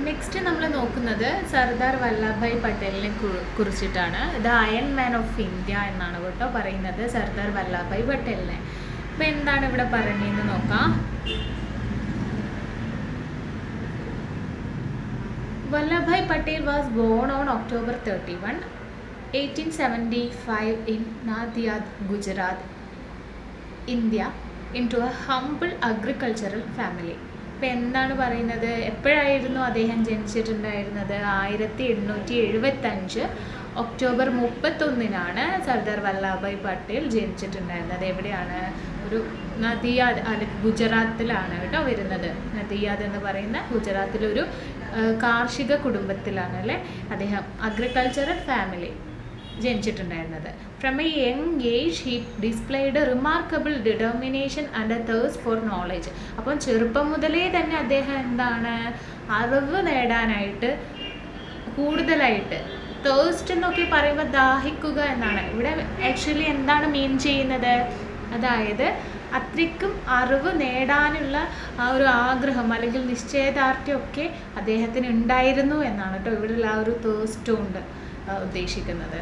Next നമ്മൾ നോക്കുന്നത് സർദാർ വല്ലഭായ് പട്ടേലിനെ കുറിച്ചിട്ടാണ്. The iron man of India എന്നാണ് കേട്ടോ പറയുന്നത് സർദാർ വല്ലഭായ് പട്ടേലിനെ. അപ്പോൾ എന്താണ് ഇവിടെ പറഞ്ഞതെന്ന് നോക്കാം. Vallabhbhai Patel was born on October 31, 1875 in Nadiad, Gujarat, India, into a humble agricultural family. ഇപ്പം എന്താണ് പറയുന്നത്, എപ്പോഴായിരുന്നു അദ്ദേഹം ജനിച്ചിട്ടുണ്ടായിരുന്നത്? 1875 ഒക്ടോബർ 31 സർദാർ വല്ലഭായ് പട്ടേൽ ജനിച്ചിട്ടുണ്ടായിരുന്നത്. എവിടെയാണ്? ഒരു നദിയാദ് ഗുജറാത്തിലാണ് കേട്ടോ വരുന്നത്. നദിയാദ് എന്ന് പറയുന്ന ഗുജറാത്തിലൊരു കാർഷിക കുടുംബത്തിലാണ് അല്ലേ അദ്ദേഹം അഗ്രികൾച്ചറൽ ഫാമിലി ജനിച്ചിട്ടുണ്ടായിരുന്നത്. From a young age he displayed remarkable determination and a thirst for knowledge. അപ്പം ചെറുപ്പം മുതലേ തന്നെ അദ്ദേഹം എന്താണ് അറിവ് നേടാനായിട്ട് കൂടുതലായിട്ട്, തേഴ്സ്റ്റ് എന്നൊക്കെ പറയുമ്പോൾ ദാഹിക്കുക എന്നാണ്. ഇവിടെ ആക്ച്വലി എന്താണ് മീൻ ചെയ്യുന്നത്? അതായത് അത്രയ്ക്കും അറിവ് നേടാനുള്ള ആ ഒരു ആഗ്രഹം അല്ലെങ്കിൽ നിശ്ചയദാർഢ്യമൊക്കെ അദ്ദേഹത്തിന് ഉണ്ടായിരുന്നു എന്നാണ് കേട്ടോ ഇവിടെയുള്ള ആ ഒരു തേഴ്സ്റ്റ് കൊണ്ട് ഉദ്ദേശിക്കുന്നത്.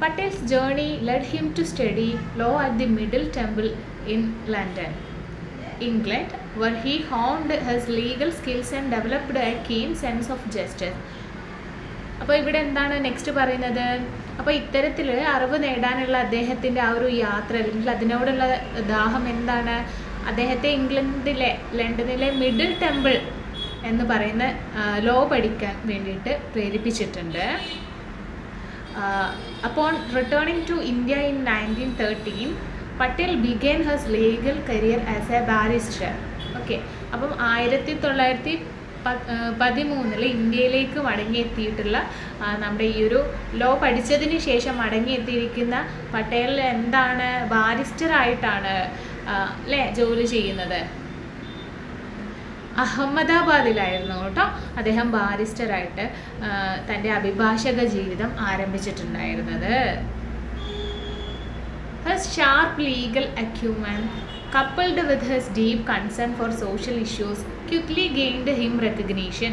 Patel's journey led him to study law at the Middle Temple in London, England, where he honed his legal skills and developed a keen sense of justice. അപ്പോൾ ഇവിടെ എന്താണ് നെക്സ്റ്റ് പറയുന്നത്? അപ്പോൾ ഇത്തരത്തിൽ അറിവ് നേടാനുള്ള അദ്ദേഹത്തിൻ്റെ ആ ഒരു യാത്ര അല്ലെങ്കിൽ അതിനോടുള്ള ദാഹം എന്താണ് അദ്ദേഹത്തെ ലണ്ടനിലെ മിഡിൽ ടെമ്പിൾ എന്ന് പറയുന്ന ലോ പഠിക്കാൻ വേണ്ടിയിട്ട് പ്രേരിപ്പിച്ചിട്ടുണ്ട്. Upon returning to India in 1913, Patel began his legal career as a barrister. Okay, അപ്പം 1913 ഇന്ത്യയിലേക്ക് മടങ്ങിയെത്തിയിട്ടുള്ള നമ്മുടെ ഈ ഒരു ലോ പഠിച്ചതിന് ശേഷം മടങ്ങിയെത്തിയിരിക്കുന്ന പട്ടേൽ എന്താണ് ബാരിസ്റ്ററായിട്ടാണ് അല്ലേ ജോലി ചെയ്യുന്നത്. അഹമ്മദാബാദിലായിരുന്നു കേട്ടോ അദ്ദേഹം ബാരിസ്റ്ററായിട്ട് തൻ്റെ അഭിഭാഷക ജീവിതം ആരംഭിച്ചിട്ടുണ്ടായിരുന്നത്. His sharp legal acumen coupled with his deep concern for social issues quickly gained him recognition.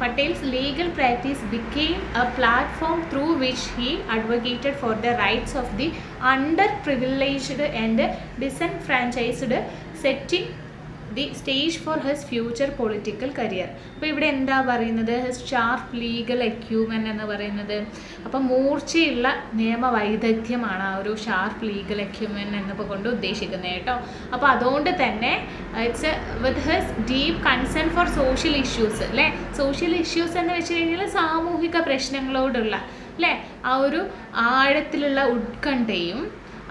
Patel's legal practice became a platform through which he advocated for the rights of the underprivileged and disenfranchised, setting the stage for his future political career. അപ്പോൾ ഇവിടെ എന്താ പറയുന്നത്? His sharp legal എക്യൂമെൻ എന്ന് പറയുന്നത് അപ്പം മൂർച്ചയുള്ള നിയമവൈദഗ്ധ്യമാണ് ആ ഒരു ഷാർപ്പ് ലീഗൽ എക്യൂമെൻ എന്നിപ്പോൾ കൊണ്ട് ഉദ്ദേശിക്കുന്നത് കേട്ടോ. അപ്പോൾ അതുകൊണ്ട് തന്നെ it's with his deep concern for social issues അല്ലേ. സോഷ്യൽ ഇഷ്യൂസ് എന്ന് വെച്ച് കഴിഞ്ഞാൽ സാമൂഹിക പ്രശ്നങ്ങളോടുള്ള അല്ലേ ആ ഒരു ആഴത്തിലുള്ള ഉത്കണ്ഠയും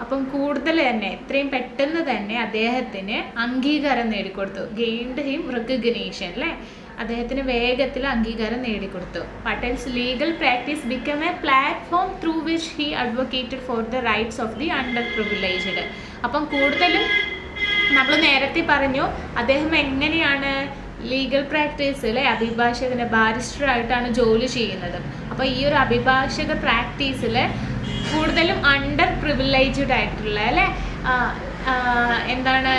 അപ്പം കൂടുതൽ തന്നെ എത്രയും പെട്ടെന്ന് തന്നെ അദ്ദേഹത്തിന് അംഗീകാരം നേടിക്കൊടുത്തു. ഗെയിൻഡ് ഹിം റെക്കഗ്നീഷൻ അല്ലേ, അദ്ദേഹത്തിന് വേഗത്തിൽ അംഗീകാരം നേടിക്കൊടുത്തു. Patel's legal practice become a platform through which he advocated for the rights of the underprivileged. അപ്പം കൂടുതലും നമ്മൾ നേരത്തെ പറഞ്ഞു അദ്ദേഹം എങ്ങനെയാണ് ലീഗൽ പ്രാക്ടീസ് അല്ലേ അഭിഭാഷകന് ബാരിസ്റ്ററായിട്ടാണ് ജോലി ചെയ്യുന്നത്. അപ്പോൾ ഈ ഒരു അഭിഭാഷക പ്രാക്ടീസിൽ കൂടുതലും അണ്ടർ പ്രിവിലേജ്ഡ് ആയിട്ടുള്ള അല്ലേ എന്താണ്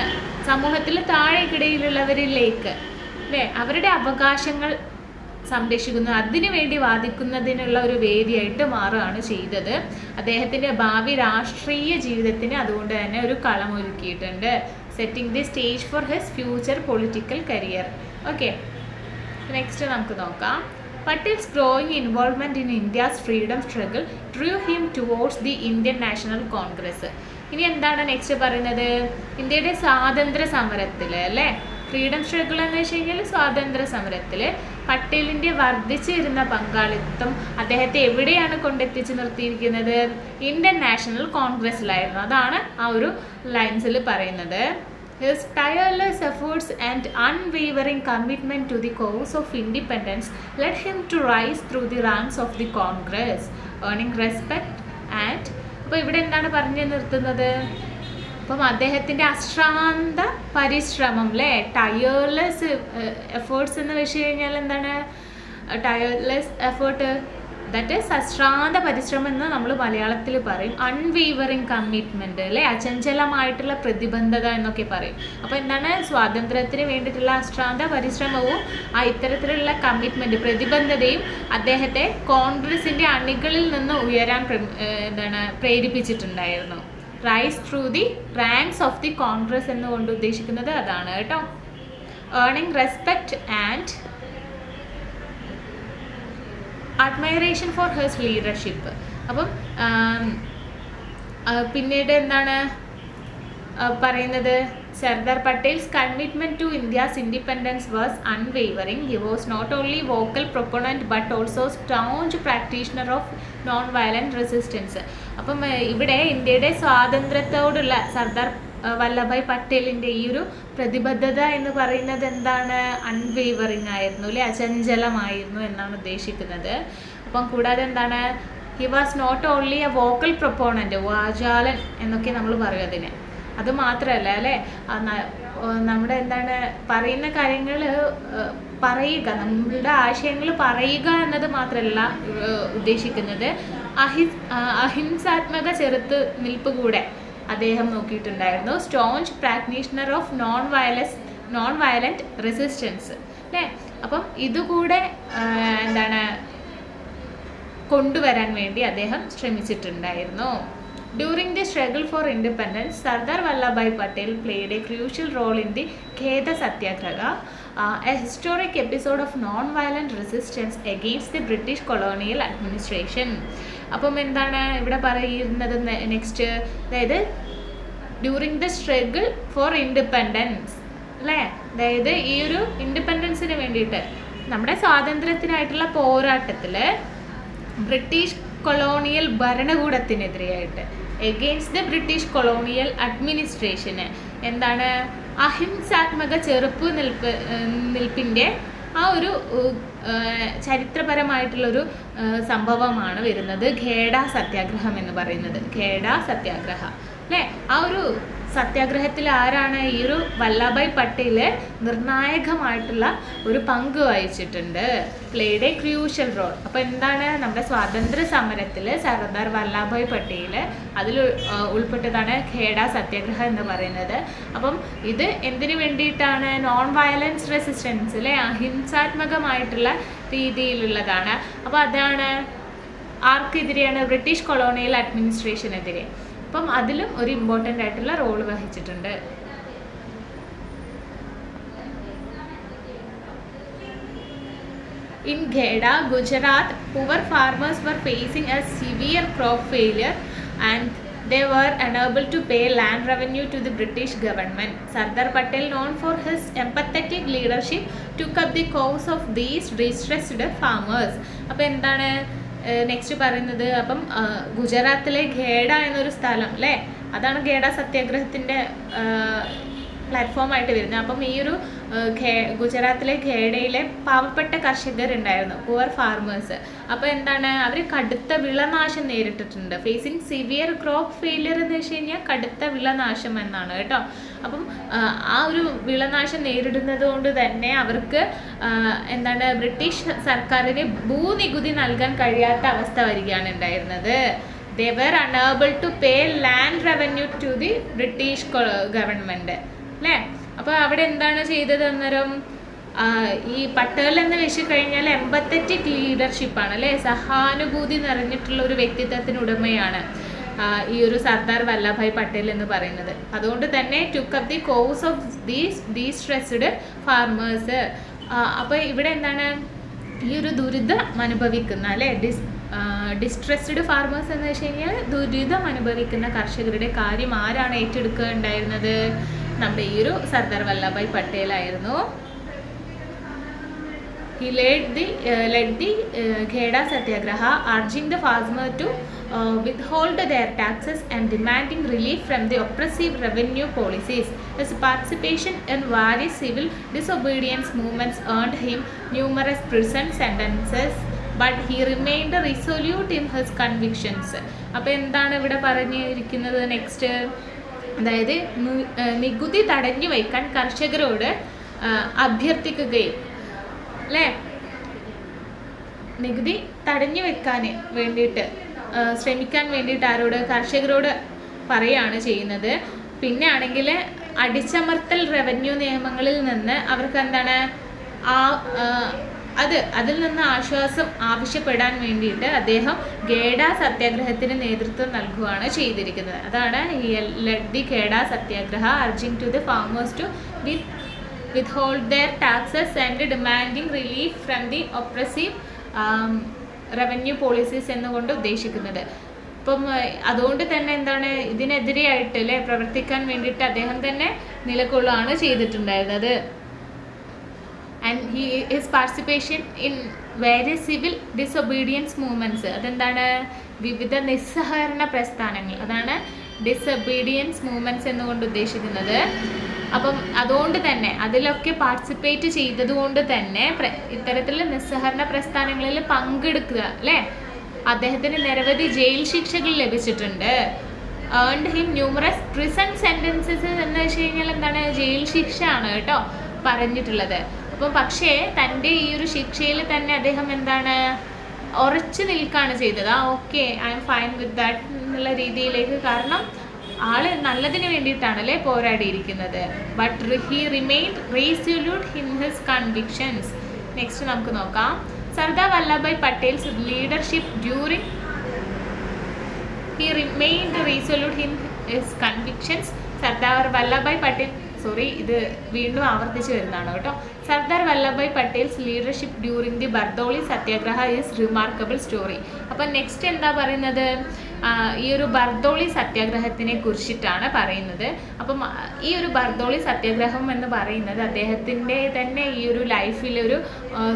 സമൂഹത്തിൽ താഴെക്കിടയിലുള്ളവരിലേക്ക് അല്ലേ അവരുടെ അവകാശങ്ങൾ സംരക്ഷിക്കുന്നു, അതിനു വേണ്ടി വാദിക്കുന്നതിനുള്ള ഒരു വേദിയായിട്ട് മാറുകയാണ് ചെയ്തത്. അദ്ദേഹത്തിൻ്റെ ഭാവി രാഷ്ട്രീയ ജീവിതത്തിന് അതുകൊണ്ട് തന്നെ ഒരു കളമൊരുക്കിയിട്ടുണ്ട്. Setting the stage for his future political career. Okay, next നമുക്ക് നോക്കാം. Patel's growing involvement in India's freedom struggle drew him towards the Indian National Congress. ഇനി എന്താണ് നെക്സ്റ്റ് പറയുന്നത്? ഇന്ത്യയുടെ സ്വാതന്ത്ര്യ സമരത്തിൽ അല്ലേ ഫ്രീഡം സ്ട്രഗിൾ എന്ന് വെച്ച് കഴിഞ്ഞാൽ സ്വാതന്ത്ര്യ സമരത്തിൽ പട്ടേലിൻ്റെ വർദ്ധിച്ചു വരുന്ന പങ്കാളിത്തം അദ്ദേഹത്തെ എവിടെയാണ് കൊണ്ടെത്തിച്ച് നിർത്തിയിരിക്കുന്നത്? ഇന്ത്യൻ നാഷണൽ കോൺഗ്രസ്സിലായിരുന്നു. അതാണ് ആ ഒരു ലൈൻസിൽ പറയുന്നത്. His tireless efforts and unwavering commitment to the cause of independence led him to rise through the ranks of the Congress, earning respect and അപ്പോൾ ഇവിടെ എന്താണ് പറഞ്ഞു നിർത്തുന്നത്? അപ്പം അദ്ദേഹത്തിൻ്റെ അശ്രാന്ത പരിശ്രമം അല്ലേ ടയർലെസ് എഫേർട്സ് എന്ന് വെച്ച് കഴിഞ്ഞാൽ എന്താണ് ടയർലെസ് എഫേർട്ട് ദാറ്റ് ഈസ് അശ്രാന്ത പരിശ്രമം എന്ന് നമ്മൾ മലയാളത്തിൽ പറയും. അൺവീവറിങ് കമ്മിറ്റ്മെൻറ്റ് അല്ലേ, അചഞ്ചലമായിട്ടുള്ള പ്രതിബദ്ധത എന്നൊക്കെ പറയും. അപ്പോൾ എന്താണ്, സ്വാതന്ത്ര്യത്തിന് വേണ്ടിയിട്ടുള്ള അശ്രാന്ത പരിശ്രമവും ഇത്തരത്തിലുള്ള കമ്മിറ്റ്മെൻറ്റ് പ്രതിബദ്ധതയും അദ്ദേഹത്തെ കോൺഗ്രസിൻ്റെ അണികളിൽ നിന്ന് ഉയരാൻ പ്രേരിപ്പിച്ചിട്ടുണ്ടായിരുന്നു. Rise through the ranks of the Congress എന്നുകൊണ്ട് ഉദ്ദേശിക്കുന്നത് അതാണ് കേട്ടോ. Earning respect and admiration for hers leadership. അപ്പം പിന്നീട് എന്താണ് പറയുന്നത്, Sardar Patel's commitment to India's independence was unwavering. He was not only vocal proponent but also staunch practitioner of non violent resistance. അപ്പം ഇവിടെ ഇന്ത്യയുടെ സ്വാതന്ത്ര്യത്തോടുള്ള സർദാർ വല്ലഭായ് പട്ടേലിൻ്റെ ഈ ഒരു പ്രതിബദ്ധത എന്ന് പറയുന്നത് എന്താണ്, അൺവേവറിങ് ആയിരുന്നു അല്ലെ, അചഞ്ചലമായിരുന്നു എന്നാണ് ഉദ്ദേശിക്കുന്നത്. അപ്പം കൂടാതെ എന്താണ്, he was not only a vocal proponent, വാചാലൻ എന്നൊക്കെ നമ്മൾ പറയും അതിനെ. അത് മാത്രമല്ല അല്ലേ, നമ്മുടെ എന്താണ് പറയുന്ന കാര്യങ്ങൾ പറയുക, നമ്മളുടെ ആശയങ്ങൾ പറയുക എന്നത് മാത്രമല്ല ഉദ്ദേശിക്കുന്നത്, അഹിംസാത്മക ചെറുത്ത് നിൽപ്പ് കൂടെ അദ്ദേഹം നോക്കിയിട്ടുണ്ടായിരുന്നു. Staunch practitioner of non violent resistance അല്ലേ. അപ്പം ഇതുകൂടെ എന്താണ് കൊണ്ടുവരാൻ വേണ്ടി അദ്ദേഹം ശ്രമിച്ചിട്ടുണ്ടായിരുന്നു. During the struggle for independence, Sardar Vallabhbhai Patel played a crucial role in the Kheda Satyagraha, a historic episode of non-violent resistance against the British colonial administration. അപ്പം എന്താണ് ഇവിടെ പറയുന്നത് നെക്സ്റ്റ്, അതായത് during the struggle for independence അല്ലേ, അതായത് ഈ ഒരു ഇൻഡിപെൻഡൻസിന് വേണ്ടിയിട്ട് നമ്മുടെ സ്വാതന്ത്ര്യത്തിനായിട്ടുള്ള പോരാട്ടത്തിൽ ബ്രിട്ടീഷ് കൊളോണിയൽ ഭരണകൂടത്തിനെതിരെയായിട്ട് എഗെയിൻസ്റ്റ് ദ ബ്രിട്ടീഷ് കൊളോണിയൽ അഡ്മിനിസ്ട്രേഷന് എന്താണ്, അഹിംസാത്മക ചെറുപ്പ് നിൽപ്പിൻ്റെ ആ ഒരു ചരിത്രപരമായിട്ടുള്ളൊരു സംഭവമാണ് വരുന്നത് ഖേഡ സത്യാഗ്രഹം എന്ന് പറയുന്നത്. ഖേഡ സത്യാഗ്രഹ അല്ലേ, ആ ഒരു സത്യാഗ്രഹത്തിൽ ആരാണ്, ഈ ഒരു വല്ലഭായ് പട്ടേൽ നിർണായകമായിട്ടുള്ള ഒരു പങ്ക് വഹിച്ചിട്ടുണ്ട്, പ്ലേഡ് എ ക്രൂഷ്യൽ റോൾ. അപ്പോൾ എന്താണ്, നമ്മുടെ സ്വാതന്ത്ര്യ സമരത്തിൽ സർദാർ വല്ലഭായ് പട്ടേൽ അതിൽ ഉൾപ്പെട്ടതാണ് ഖേഡ സത്യാഗ്രഹം എന്ന് പറയുന്നത്. അപ്പം ഇത് എന്തിനു വേണ്ടിയിട്ടാണ്, നോൺ വയലൻസ് റെസിസ്റ്റൻസ് അല്ലേ, അഹിംസാത്മകമായിട്ടുള്ള രീതിയിലുള്ളതാണ്. അപ്പോൾ അതാണ് ആർക്കെതിരെയാണ്, ബ്രിട്ടീഷ് കൊളോണിയൽ അഡ്മിനിസ്ട്രേഷനെതിരെ. അപ്പം അതിലും ഒരു ഇമ്പോർട്ടൻ്റ് ആയിട്ടുള്ള റോൾ വഹിച്ചിട്ടുണ്ട്. In Gheda, Gujarat, poor farmers were facing a severe crop failure and they were unable to pay land revenue to the British government. Sardar Patel, known for his empathetic leadership, took up the cause of these distressed farmers. അപ്പോൾ എന്താണ് next പറയുന്നത്, അപ്പം ഗുജറാത്തിലെ ഖേഡ എന്നൊരു സ്ഥലം അല്ലേ, അതാണ് ഖേഡ സത്യാഗ്രഹത്തിൻ്റെ പ്ലാറ്റ്ഫോമായിട്ട് വരുന്നത്. അപ്പം ഈ ഒരു ഗുജറാത്തിലെ ഖേഡയിലെ പാവപ്പെട്ട കർഷകരുണ്ടായിരുന്നു, പുവർ ഫാർമേഴ്സ്. അപ്പോൾ എന്താണ്, അവർ കടുത്ത വിളനാശം നേരിട്ടിട്ടുണ്ട്. ഫേസിങ് സിവിയർ ക്രോപ്പ് ഫെയിലിയർ എന്ന് വെച്ച് കഴിഞ്ഞാൽ കടുത്ത വിളനാശം എന്നാണ് കേട്ടോ. അപ്പം ആ ഒരു വിളനാശം നേരിടുന്നത് കൊണ്ട് തന്നെ അവർക്ക് എന്താണ്, ബ്രിട്ടീഷ് സർക്കാരിന് ഭൂനികുതി നൽകാൻ കഴിയാത്ത അവസ്ഥ വരികയാണ് ഉണ്ടായിരുന്നത്. They were unable to pay land revenue to the British government അല്ലേ. അപ്പോൾ അവിടെ എന്താണ് ചെയ്തത് അന്നേരം, ഈ പട്ടേൽ എന്ന് വെച്ച് കഴിഞ്ഞാൽ എമ്പത്തറ്റിക് ലീഡർഷിപ്പാണ് അല്ലേ, സഹാനുഭൂതി നിറഞ്ഞിട്ടുള്ള ഒരു വ്യക്തിത്വത്തിന് ഉടമയാണ് ഈ ഒരു സർദാർ വല്ലഭായ് പട്ടേൽ എന്ന് പറയുന്നത്. അതുകൊണ്ട് തന്നെ took up the cos of these stressed farmers. അപ്പോൾ ഇവിടെ എന്താണ്, ഈ ഒരു ദുരിതം അനുഭവിക്കുന്ന അല്ലേ, ഡിസ്ട്രെസ്ഡ് ഫാർമേഴ്സ് എന്ന് വെച്ച് കഴിഞ്ഞാൽ ദുരിതം അനുഭവിക്കുന്ന കർഷകരുടെ കാര്യം ആരാണ് ഏറ്റെടുക്കുക ഉണ്ടായിരുന്നത്, നമ്മുടെ ഈ ഒരു സർദാർ വല്ലഭായ് പട്ടേൽ ആയിരുന്നു. He led the Gheda Satyagraha, urging the farmers to withhold their taxes and demanding relief from the oppressive revenue policies. His participation in various civil disobedience movements earned him numerous prison sentences, but he remained resolute in his convictions. അപ്പോൾ എന്താണ് ഇവിടെ പറഞ്ഞിരിക്കുന്നത് next, അതായത് നികുതി തടഞ്ഞു വയ്ക്കാൻ കർഷകരോട് അഭ്യർത്ഥിക്കുകയും അല്ലേ, നികുതി തടഞ്ഞു വെക്കാൻ വേണ്ടിയിട്ട് ശ്രമിക്കാൻ വേണ്ടിയിട്ട് ആരോട്, കർഷകരോട് പറയുകയാണ് ചെയ്യുന്നത്. പിന്നെ ആണെങ്കിൽ അടിച്ചമർത്തൽ റവന്യൂ നിയമങ്ങളിൽ നിന്ന് അവർക്ക് എന്താണ് അതിൽ നിന്ന് ആശ്വാസം ആവശ്യപ്പെടാൻ വേണ്ടിയിട്ട് അദ്ദേഹം ഗേഡ സത്യാഗ്രഹത്തിന് നേതൃത്വം നൽകുകയാണ് ചെയ്തിരിക്കുന്നത്. അതാണ് led the Kheda Satyagraha, urging to the farmers to withhold their taxes and demanding relief from the oppressive revenue policies എന്നുകൊണ്ട് ഉദ്ദേശിക്കുന്നത്. അപ്പം അതുകൊണ്ട് തന്നെ എന്താണ് ഇതിനെതിരെയായിട്ട് അല്ലേ പ്രവർത്തിക്കാൻ വേണ്ടിയിട്ട് അദ്ദേഹം തന്നെ നിലകൊള്ളുകയാണ് ചെയ്തിട്ടുണ്ടായിരുന്നത്. And his participation in various civil disobedience movements, അതെന്താണ് വിവിധ നിസ്സഹകരണ പ്രസ്ഥാനങ്ങൾ, അതാണ് ഡിസൊബീഡിയൻസ് മൂവ്മെൻറ്റ്സ് എന്നുകൊണ്ട് ഉദ്ദേശിക്കുന്നത്. അപ്പം അതുകൊണ്ട് തന്നെ അതിലൊക്കെ പാർട്ടിസിപ്പേറ്റ് ചെയ്തതുകൊണ്ട് തന്നെ ഇത്തരത്തിലുള്ള നിസ്സഹകരണ പ്രസ്ഥാനങ്ങളിൽ പങ്കെടുക്കുക അല്ലേ. അദ്ദേഹത്തിന് നിരവധി ജയിൽ ശിക്ഷകൾ ലഭിച്ചിട്ടുണ്ട്. Earned him numerous prison sentences എന്ന് വെച്ച് കഴിഞ്ഞാൽ എന്താണ് ജയിൽ ശിക്ഷ ആണ് കേട്ടോ പറഞ്ഞിട്ടുള്ളത്. അപ്പം പക്ഷേ തൻ്റെ ഈ ഒരു ശിക്ഷയിൽ തന്നെ അദ്ദേഹം എന്താണ് ഉറച്ചു നിൽക്കുകയാണ് ചെയ്തത്. Okay, I'm fine with that എന്നുള്ള രീതിയിലേക്ക്. കാരണം ആള് നല്ലതിന് വേണ്ടിയിട്ടാണല്ലേ പോരാടിയിരിക്കുന്നത്. But he remained resolute in his convictions. Next നമുക്ക് നോക്കാം. Sardar Vallabhbhai Patel's leadership during he remained resolute in his convictions. Sardar Vallabhbhai Patel ഇത് വീണ്ടും ആവർത്തിച്ച് വരുന്നതാണ് കേട്ടോ. Sardar Vallabhbhai Patel's leadership during the Bardoli Satyagraha is remarkable story. അപ്പം നെക്സ്റ്റ് എന്താ പറയുന്നത്, ഈ ഒരു ബർദോളി സത്യാഗ്രഹത്തിനെ കുറിച്ചിട്ടാണ് പറയുന്നത്. അപ്പം ഈ ഒരു ബർദോളി സത്യാഗ്രഹം എന്ന് പറയുന്നത് അദ്ദേഹത്തിൻ്റെ തന്നെ ഈ ഒരു ലൈഫിലൊരു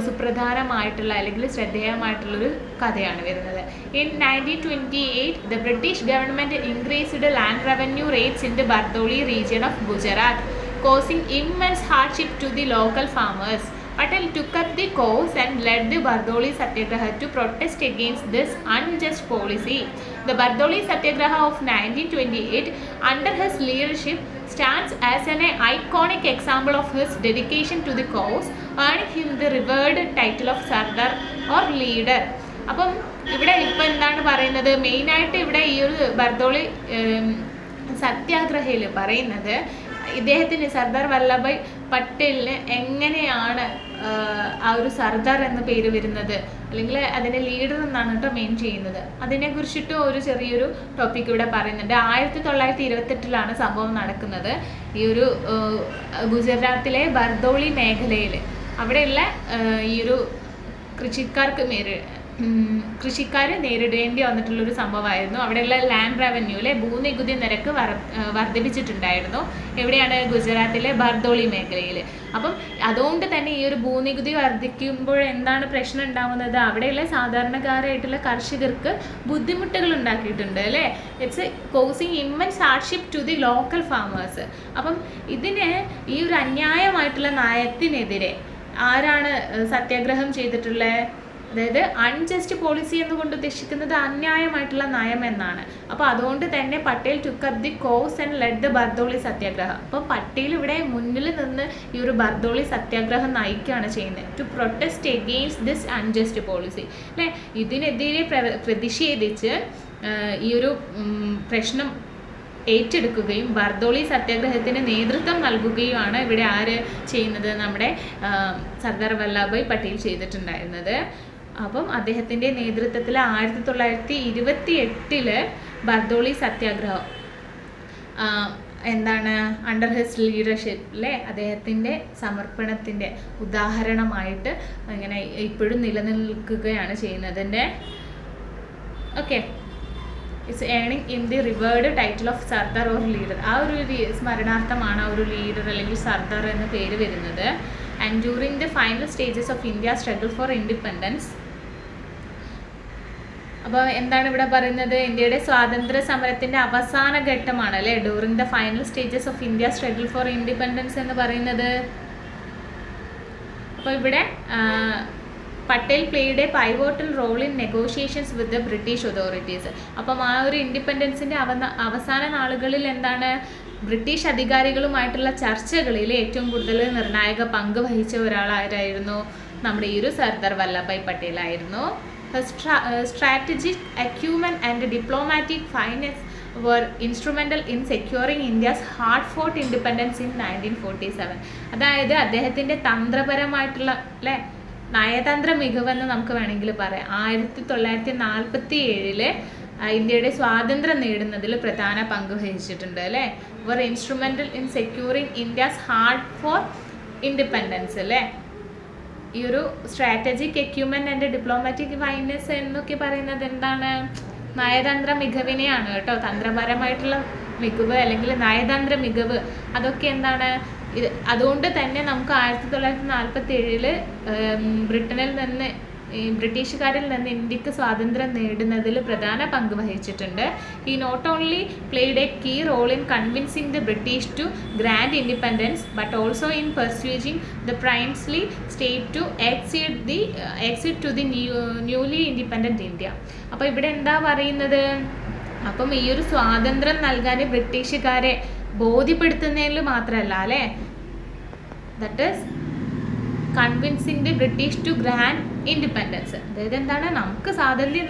സുപ്രധാനമായിട്ടുള്ള അല്ലെങ്കിൽ ശ്രദ്ധേയമായിട്ടുള്ളൊരു കഥയാണ് വരുന്നത്. In 1928 the British government increased land revenue rates in the Bardoli region of Gujarat, causing immense hardship to the local farmers. Patel took up the cause and led the Bardoli Satyagraha to protest against this unjust policy. The Bardoli Satyagraha of 1928, under his leadership, stands as an iconic example of his dedication to the cause, earning him the revered title of Sardar or leader. അപ്പം ഇവിടെ ഇപ്പം എന്താണ് പറയുന്നത്, മെയിനായിട്ട് ഇവിടെ ഈ ഒരു ബർദോളി സത്യാഗ്രഹയിൽ പറയുന്നത് ഇദ്ദേഹത്തിന് സർദാർ വല്ലഭായ് പട്ടേലിന് എങ്ങനെയാണ് ആ ഒരു സർദാർ എന്ന പേര് വരുന്നത്, അല്ലെങ്കിൽ അതിൻ്റെ ലീഡർ എന്നാണ് കേട്ടോ മെയിൻ ചെയ്യുന്നത്. അതിനെക്കുറിച്ചിട്ട് ഒരു ചെറിയൊരു ടോപ്പിക് ഇവിടെ പറയുന്നുണ്ട്. 1928 സംഭവം നടക്കുന്നത്. ഈ ഒരു ഗുജറാത്തിലെ ബർദോളി മേഖലയിൽ അവിടെയുള്ള ഈ ഒരു കൃഷിക്കാർ നേരിടേണ്ടി വന്നിട്ടുള്ളൊരു സംഭവമായിരുന്നു. അവിടെയുള്ള ലാൻഡ് റവന്യൂവിലെ ഭൂനികുതി നിരക്ക് വർദ്ധിപ്പിച്ചിട്ടുണ്ടായിരുന്നു. എവിടെയാണ്, ഗുജറാത്തിലെ ബർദോളി മേഖലയിൽ. അപ്പം അതുകൊണ്ട് തന്നെ ഈ ഒരു ഭൂനികുതി വർദ്ധിക്കുമ്പോൾ എന്താണ് പ്രശ്നം ഉണ്ടാകുന്നത്, അവിടെയുള്ള സാധാരണക്കാരായിട്ടുള്ള കർഷകർക്ക് ബുദ്ധിമുട്ടുകൾ ഉണ്ടാക്കിയിട്ടുണ്ട് അല്ലേ. It's causing immense hardship to the local farmers. അപ്പം ഇതിന് ഈ ഒരു അന്യായമായിട്ടുള്ള നയത്തിനെതിരെ ആരാണ് സത്യാഗ്രഹം ചെയ്തിട്ടുള്ളത്, അതായത് അൺജസ്റ്റ് പോളിസി എന്നുകൊണ്ട് ഉദ്ദേശിക്കുന്നത് അന്യായമായിട്ടുള്ള നയം എന്നാണ്. അപ്പോൾ അതുകൊണ്ട് തന്നെ Patel took up the cause and led the Bardoli Satyagraha. അപ്പം പട്ടേൽ ഇവിടെ മുന്നിൽ നിന്ന് ഈ ഒരു ബർദോളി സത്യാഗ്രഹം നയിക്കുകയാണ് ചെയ്യുന്നത്, to protest against this unjust policy അല്ലേ. ഇതിനെതിരെ പ്രതിഷേധിച്ച് ഈ ഒരു പ്രശ്നം ഏറ്റെടുക്കുകയും ബർദോളി സത്യാഗ്രഹത്തിന് നേതൃത്വം നൽകുകയുമാണ് ഇവിടെ ആര് ചെയ്യുന്നത്, നമ്മുടെ സർദാർ വല്ലഭായ് പട്ടേൽ ചെയ്തിട്ടുണ്ടായിരുന്നത്. അപ്പം അദ്ദേഹത്തിൻ്റെ നേതൃത്വത്തിൽ 1928 ബർദോളി സത്യാഗ്രഹം എന്താണ് അണ്ടർ ഹിസ് ലീഡർഷിപ്പിലെ അദ്ദേഹത്തിൻ്റെ സമർപ്പണത്തിൻ്റെ ഉദാഹരണമായിട്ട് ഇങ്ങനെ ഇപ്പോഴും നിലനിൽക്കുകയാണ് ചെയ്യുന്നതിൻ്റെ. Okay, it's earning in the reward title of Sardar or leader. ആ ഒരു സ്മരണാർത്ഥമാണ് ആ ഒരു ലീഡർ അല്ലെങ്കിൽ സർദാർ എന്ന പേര് വരുന്നത്. And during the final stages of India struggle for independence. അപ്പോൾ എന്താണ് ഇവിടെ പറയുന്നത്, ഇന്ത്യയുടെ സ്വാതന്ത്ര്യ സമരത്തിൻ്റെ അവസാന ഘട്ടമാണ് അല്ലേ during the final stages of India struggle for independence എന്ന് പറയുന്നത്. അപ്പോൾ ഇവിടെ Patel played a pivotal role in negotiations with the British authorities. അപ്പം ആ ഒരു ഇൻഡിപെൻഡൻസിൻ്റെ അവസാന നാളുകളിൽ എന്താണ് ബ്രിട്ടീഷ് അധികാരികളുമായിട്ടുള്ള ചർച്ചകളിൽ ഏറ്റവും കൂടുതൽ നിർണായക പങ്ക് വഹിച്ച ഒരാളായിരുന്നു നമ്മുടെ ഈ ഒരു സർദാർ വല്ലഭായ് പട്ടേൽ ആയിരുന്നു. Strategic acumen and diplomatic finesse were instrumental in securing India's hard-fought independence in 1947. അതായത് അദ്ദേഹത്തിൻ്റെ തന്ത്രപരമായിട്ടുള്ള അല്ലേ നയതന്ത്ര മികവെന്ന് നമുക്ക് വേണമെങ്കിൽ പറയാം. 1947 ഇന്ത്യയുടെ സ്വാതന്ത്ര്യം നേടുന്നതിൽ പ്രധാന പങ്ക് വഹിച്ചിട്ടുണ്ട് അല്ലേ. Were instrumental in securing India's hard for independence അല്ലേ. ഈ ഒരു strategic equipment and diplomatic finesse എന്നൊക്കെ പറയുന്നത് എന്താണ്? നയതന്ത്ര മികവിനെയാണ് കേട്ടോ. തന്ത്രപരമായിട്ടുള്ള മികവ് അല്ലെങ്കിൽ നയതന്ത്ര മികവ് അതൊക്കെ എന്താണ് ഇത്. അതുകൊണ്ട് തന്നെ നമുക്ക് 1947 ബ്രിട്ടനിൽ നിന്ന് ബ്രിട്ടീഷുകാരിൽ നിന്ന് ഇന്ത്യക്ക് സ്വാതന്ത്ര്യം നേടുന്നതിൽ പ്രധാന പങ്ക് വഹിച്ചിട്ടുണ്ട്. ഈ not only played a key role in convincing the British to grant independence but also in persuading the princely state to exit to the newly independent India. അപ്പോൾ ഇവിടെ എന്താ പറയുന്നത്? അപ്പം ഈ ഒരു സ്വാതന്ത്ര്യം നൽകാൻ ബ്രിട്ടീഷുകാരെ ബോധ്യപ്പെടുത്തുന്നതിൽ മാത്രമല്ല അല്ലേ, that is convincing the British to grant independence. അതായത് എന്താണ്, നമുക്ക് സ്വാതന്ത്ര്യം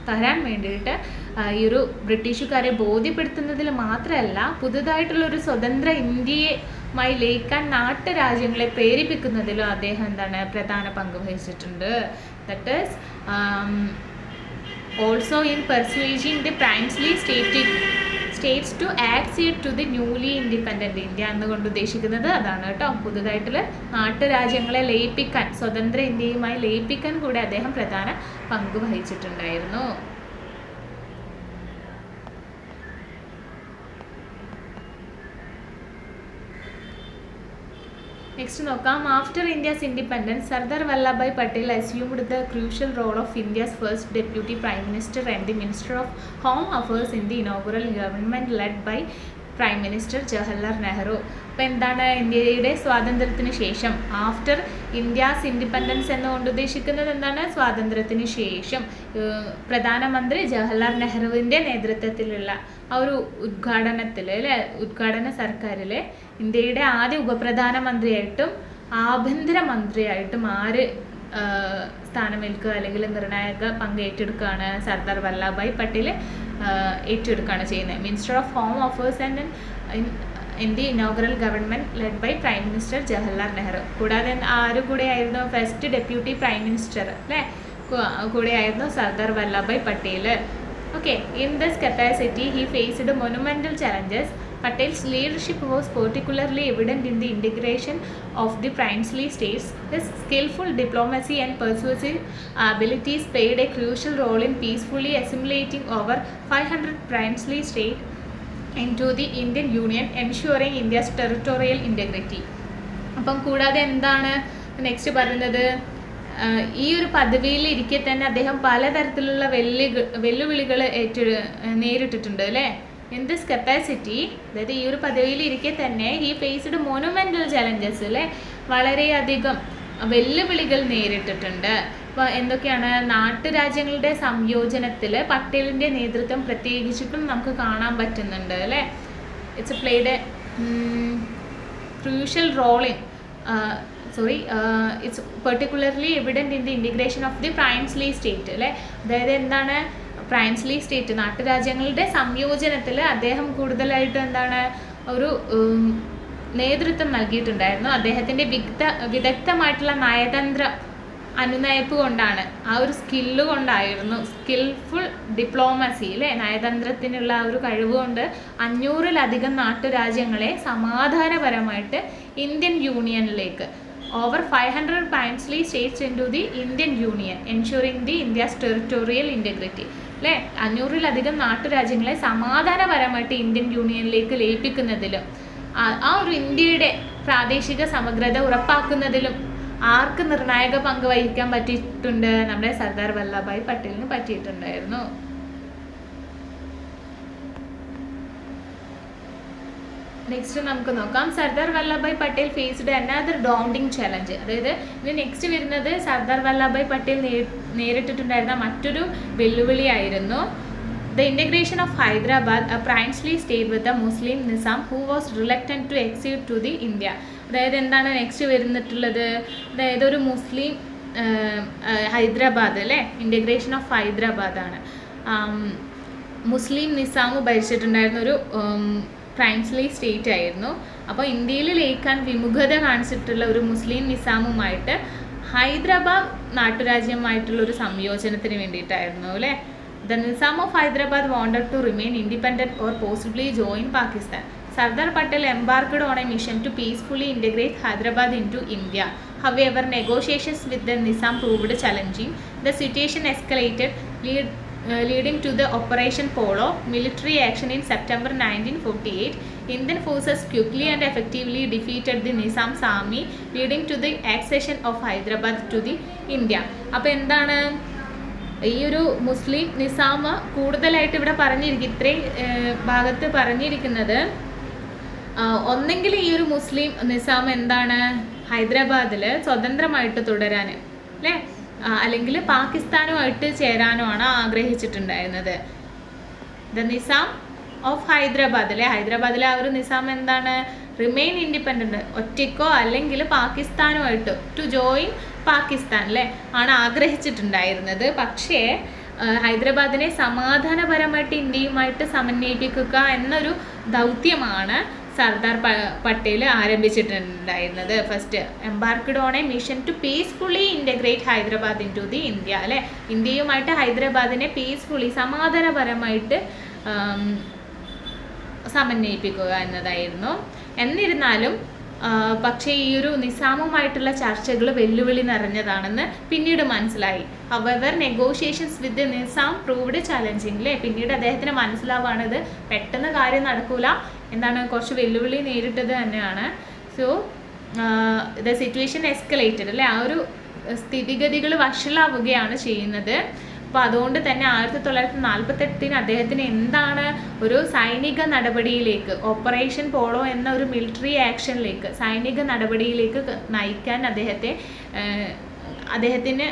തരാൻ വേണ്ടിയിട്ട് ഈ ഒരു ബ്രിട്ടീഷുകാരെ ബോധ്യപ്പെടുത്തുന്നതിൽ മാത്രമല്ല പുതുതായിട്ടുള്ളൊരു സ്വതന്ത്ര ഇന്ത്യയുമായി ലയിക്കാൻ നാട്ടുരാജ്യങ്ങളെ പ്രേരിപ്പിക്കുന്നതിലും അദ്ദേഹം എന്താണ് പ്രധാന പങ്ക് വഹിച്ചിട്ടുണ്ട്. That is also in persuading the princely states to accept to the newly independent India എന്നുകൊണ്ട് ഉദ്ദേശിക്കുന്നത് അതാണ് കേട്ടോ. പുതുതായിട്ടുള്ള നാട്ടുരാജ്യങ്ങളെ ലയിപ്പിക്കാൻ, സ്വതന്ത്ര ഇന്ത്യയുമായി ലയിപ്പിക്കാൻ കൂടെ അദ്ദേഹം പ്രധാന പങ്ക് വഹിച്ചിട്ടുണ്ടായിരുന്നു. നെക്സ്റ്റ് നോക്കാം. After India's independence Sardar Vallabhbhai Patel assumed the crucial role of India's first deputy prime minister and the minister of home affairs in the inaugural government led by prime minister Jawaharlal Nehru. അപ്പോൾ എന്താണ് ഇന്ത്യയുടെ സ്വാതന്ത്ര്യത്തിന് ശേഷം, ആഫ്റ്റർ ഇന്ത്യാസ് ഇൻഡിപെൻഡൻസ് എന്നുകൊണ്ട് ഉദ്ദേശിക്കുന്നത് എന്താണ്? സ്വാതന്ത്ര്യത്തിന് ശേഷം പ്രധാനമന്ത്രി ജവഹർലാൽ നെഹ്റുവിൻ്റെ നേതൃത്വത്തിലുള്ള ആ ഒരു ഉദ്ഘാടനത്തിൽ അല്ലേ, ഉദ്ഘാടന സർക്കാരിൽ ഇന്ത്യയുടെ ആദ്യ ഉപപ്രധാനമന്ത്രിയായിട്ടും ആഭ്യന്തര മന്ത്രിയായിട്ടും ആര് സ്ഥാനമേൽക്കുക അല്ലെങ്കിൽ നിർണായക പങ്ക് ഏറ്റെടുക്കുകയാണ്? സർദാർ വല്ലഭായ് പട്ടേൽ ഏറ്റെടുക്കുകയാണ് ചെയ്യുന്നത്. Minister of home affairs and in the inaugural government led by prime minister Jawaharlal Nehru. കൂടാതെ ആരും കൂടെയായിരുന്നു ഫസ്റ്റ് ഡെപ്യൂട്ടി പ്രൈം മിനിസ്റ്റർ അല്ലേ, കൂടെയായിരുന്നു Sardar Vallabhbhai Patel. Okay, in this capacity, he faced monumental challenges. Patel's leadership was particularly evident in the integration of the princely states. His skillful diplomacy and persuasive abilities played a crucial role in peacefully assimilating over 500 princely states into the Indian Union, ensuring India's territorial integrity. അപ്പം കൂടാതെ എന്താണ് next പറയുന്നത്? ഈ ഒരു പദവിയിൽ ഇരിക്കെ തന്നെ അദ്ദേഹം പലതരത്തിലുള്ള വെല്ലുവിളികൾ നേരിട്ടിട്ടുണ്ട് അല്ലേ. ഇൻ ദിസ് കപ്പാസിറ്റി, അതായത് ഈ ഒരു പദവിയിൽ ഇരിക്കെ തന്നെ ഹി ഫേസ്ഡ് മോണുമെൻ്റൽ ചലഞ്ചസ് അല്ലേ, വളരെയധികം വെല്ലുവിളികൾ നേരിട്ടിട്ടുണ്ട്. അപ്പോൾ എന്തൊക്കെയാണ്? നാട്ടുരാജ്യങ്ങളുടെ സംയോജനത്തിൽ പട്ടേലിൻ്റെ നേതൃത്വം പ്രത്യേകിച്ചിട്ടും നമുക്ക് കാണാൻ പറ്റുന്നുണ്ട് അല്ലേ. It's played a crucial role in it's particularly evident in the integration of the princely state അല്ലേ. അതായത് എന്താണ് പ്രൈൻസ്ലി സ്റ്റേറ്റ്, നാട്ടുരാജ്യങ്ങളുടെ സംയോജനത്തിൽ അദ്ദേഹം കൂടുതലായിട്ട് എന്താണ് ഒരു നേതൃത്വം നൽകിയിട്ടുണ്ടായിരുന്നു. അദ്ദേഹത്തിൻ്റെ വിദഗ്ധമായിട്ടുള്ള നയതന്ത്ര അനുനയിപ്പ് കൊണ്ടാണ്, ആ ഒരു സ്കില്ല് കൊണ്ടായിരുന്നു, സ്കിൽഫുൾ ഡിപ്ലോമസി അല്ലേ, നയതന്ത്രത്തിനുള്ള ആ ഒരു കഴിവ് കൊണ്ട് 500-ലധികം നാട്ടുരാജ്യങ്ങളെ സമാധാനപരമായിട്ട് Indian യൂണിയനിലേക്ക്, over 500 princely states into the Indian Union, ensuring the India's territorial integrity അല്ലേ. 500-ലധികം നാട്ടുരാജ്യങ്ങളെ സമാധാനപരമായിട്ട് ഇന്ത്യൻ യൂണിയനിലേക്ക് ലയിപ്പിക്കുന്നതിലും ആ ഒരു ഇന്ത്യയുടെ പ്രാദേശിക സമഗ്രത ഉറപ്പാക്കുന്നതിലും ആർക്ക് നിർണായക പങ്ക് വഹിക്കാൻ പറ്റിയിട്ടുണ്ട്? നമ്മുടെ സർദാർ വല്ലഭായ് പട്ടേലിന് പറ്റിയിട്ടുണ്ടായിരുന്നു. നെക്സ്റ്റ് നമുക്ക് നോക്കാം. Sardar Vallabhbhai Patel faced another daunting challenge. അതായത് ഇനി നെക്സ്റ്റ് വരുന്നത് സർദാർ വല്ലഭായ് പട്ടേൽ നേരിട്ടിട്ടുണ്ടായിരുന്ന മറ്റൊരു വെല്ലുവിളിയായിരുന്നു the integration of Hyderabad, a princely state with the Muslim Nizam who was reluctant to exit to the India. അതായത് എന്താണ് നെക്സ്റ്റ് വരുന്നിട്ടുള്ളത്, അതായത് ഒരു മുസ്ലിം ഹൈദരാബാദ് അല്ലേ, ഇൻ്റഗ്രേഷൻ ഓഫ് ഹൈദരാബാദാണ്. മുസ്ലിം നിസാമ് ഭരിച്ചിട്ടുണ്ടായിരുന്ന ഒരു പ്രൈൻസ്ലി സ്റ്റേറ്റ് ആയിരുന്നു. അപ്പോൾ ഇന്ത്യയിൽ ലയിക്കാൻ വിമുഖത കാണിച്ചിട്ടുള്ള ഒരു മുസ്ലിം നിസാമുമായിട്ട് ഹൈദരാബാദ് നാട്ടുരാജ്യമായിട്ടുള്ളൊരു സംയോജനത്തിന് വേണ്ടിയിട്ടായിരുന്നു അല്ലേ. The Nizam of Hyderabad wanted to remain independent or possibly join Pakistan. Sardar Patel embarked on a mission to peacefully integrate Hyderabad into India. However, negotiations with the Nizam proved challenging. The situation escalated, leading to the Operation Polo military action in September 1948. Indian forces quickly and effectively defeated the Nizam's army, leading to the accession of Hyderabad to the India. അപ്പോൾ എന്താണ് ഈ ഒരു മുസ്ലിം നിസാം കൂടുതലായിട്ട് ഇവിടെ ഇത്രയും ഭാഗത്ത് പറഞ്ഞിരിക്കുന്നത്, ഒന്നെങ്കിൽ ഈ ഒരു മുസ്ലിം നിസാം എന്താണ് ഹൈദരാബാദിൽ സ്വതന്ത്രമായിട്ട് തുടരാൻ അല്ലേ, അല്ലെങ്കിൽ പാകിസ്ഥാനുമായിട്ട് ചേരാനോ ആണ് ആഗ്രഹിച്ചിട്ടുണ്ടായിരുന്നത്. ദ നിസാം ഓഫ് ഹൈദരാബാദ് അല്ലേ, ഹൈദരാബാദിലെ ആ ഒരു നിസാം എന്താണ് റിമെയിൻ ഇൻഡിപെൻഡൻറ്റ്, ഒറ്റയ്ക്കോ അല്ലെങ്കിൽ പാകിസ്ഥാനുമായിട്ട് ടു ജോയിൻ പാകിസ്ഥാൻ അല്ലേ ആണ് ആഗ്രഹിച്ചിട്ടുണ്ടായിരുന്നത്. പക്ഷേ ഹൈദരാബാദിനെ സമാധാനപരമായിട്ട് ഇന്ത്യയുമായിട്ട് സമന്വയിപ്പിക്കുക എന്നൊരു ദൗത്യമാണ് സർദാർ പട്ടേൽ ആരംഭിച്ചിട്ടുണ്ടായിരുന്നത്. First embarked on a mission to peacefully integrate Hyderabad into the India അല്ലേ, ഇന്ത്യയുമായിട്ട് ഹൈദരാബാദിനെ പീസ്ഫുള്ളി സമാധാനപരമായിട്ട് സമന്വയിപ്പിക്കുക എന്നതായിരുന്നു. എന്നിരുന്നാലും പക്ഷേ ഈ ഒരു നിസാമുമായിട്ടുള്ള ചർച്ചകൾ വെല്ലുവിളി നിറഞ്ഞതാണെന്ന് പിന്നീട് മനസ്സിലായി. ഹവെവർ നെഗോഷിയേഷൻസ് വിത്ത് നിസാം പ്രൂവ്ഡ് ചലഞ്ചിങ് അല്ലേ, പിന്നീട് അദ്ദേഹത്തിന് മനസ്സിലാവുകയാണിത് പെട്ടെന്ന് കാര്യം നടക്കൂല, എന്താണ് കുറച്ച് വെല്ലുവിളി നേരിട്ടത് തന്നെയാണ്. സോ ദ സിറ്റുവേഷൻ എസ്കലേറ്റഡ് അല്ലേ, ആ ഒരു സ്ഥിതിഗതികൾ വഷളാവുകയാണ് ചെയ്യുന്നത്. അപ്പോൾ അതുകൊണ്ട് തന്നെ 1948 അദ്ദേഹത്തിന് എന്താണ് ഒരു സൈനിക നടപടിയിലേക്ക്, ഓപ്പറേഷൻ പോളോ എന്ന ഒരു മിലിറ്ററി ആക്ഷനിലേക്ക്, സൈനിക നടപടിയിലേക്ക് നയിക്കാൻ അദ്ദേഹത്തിന്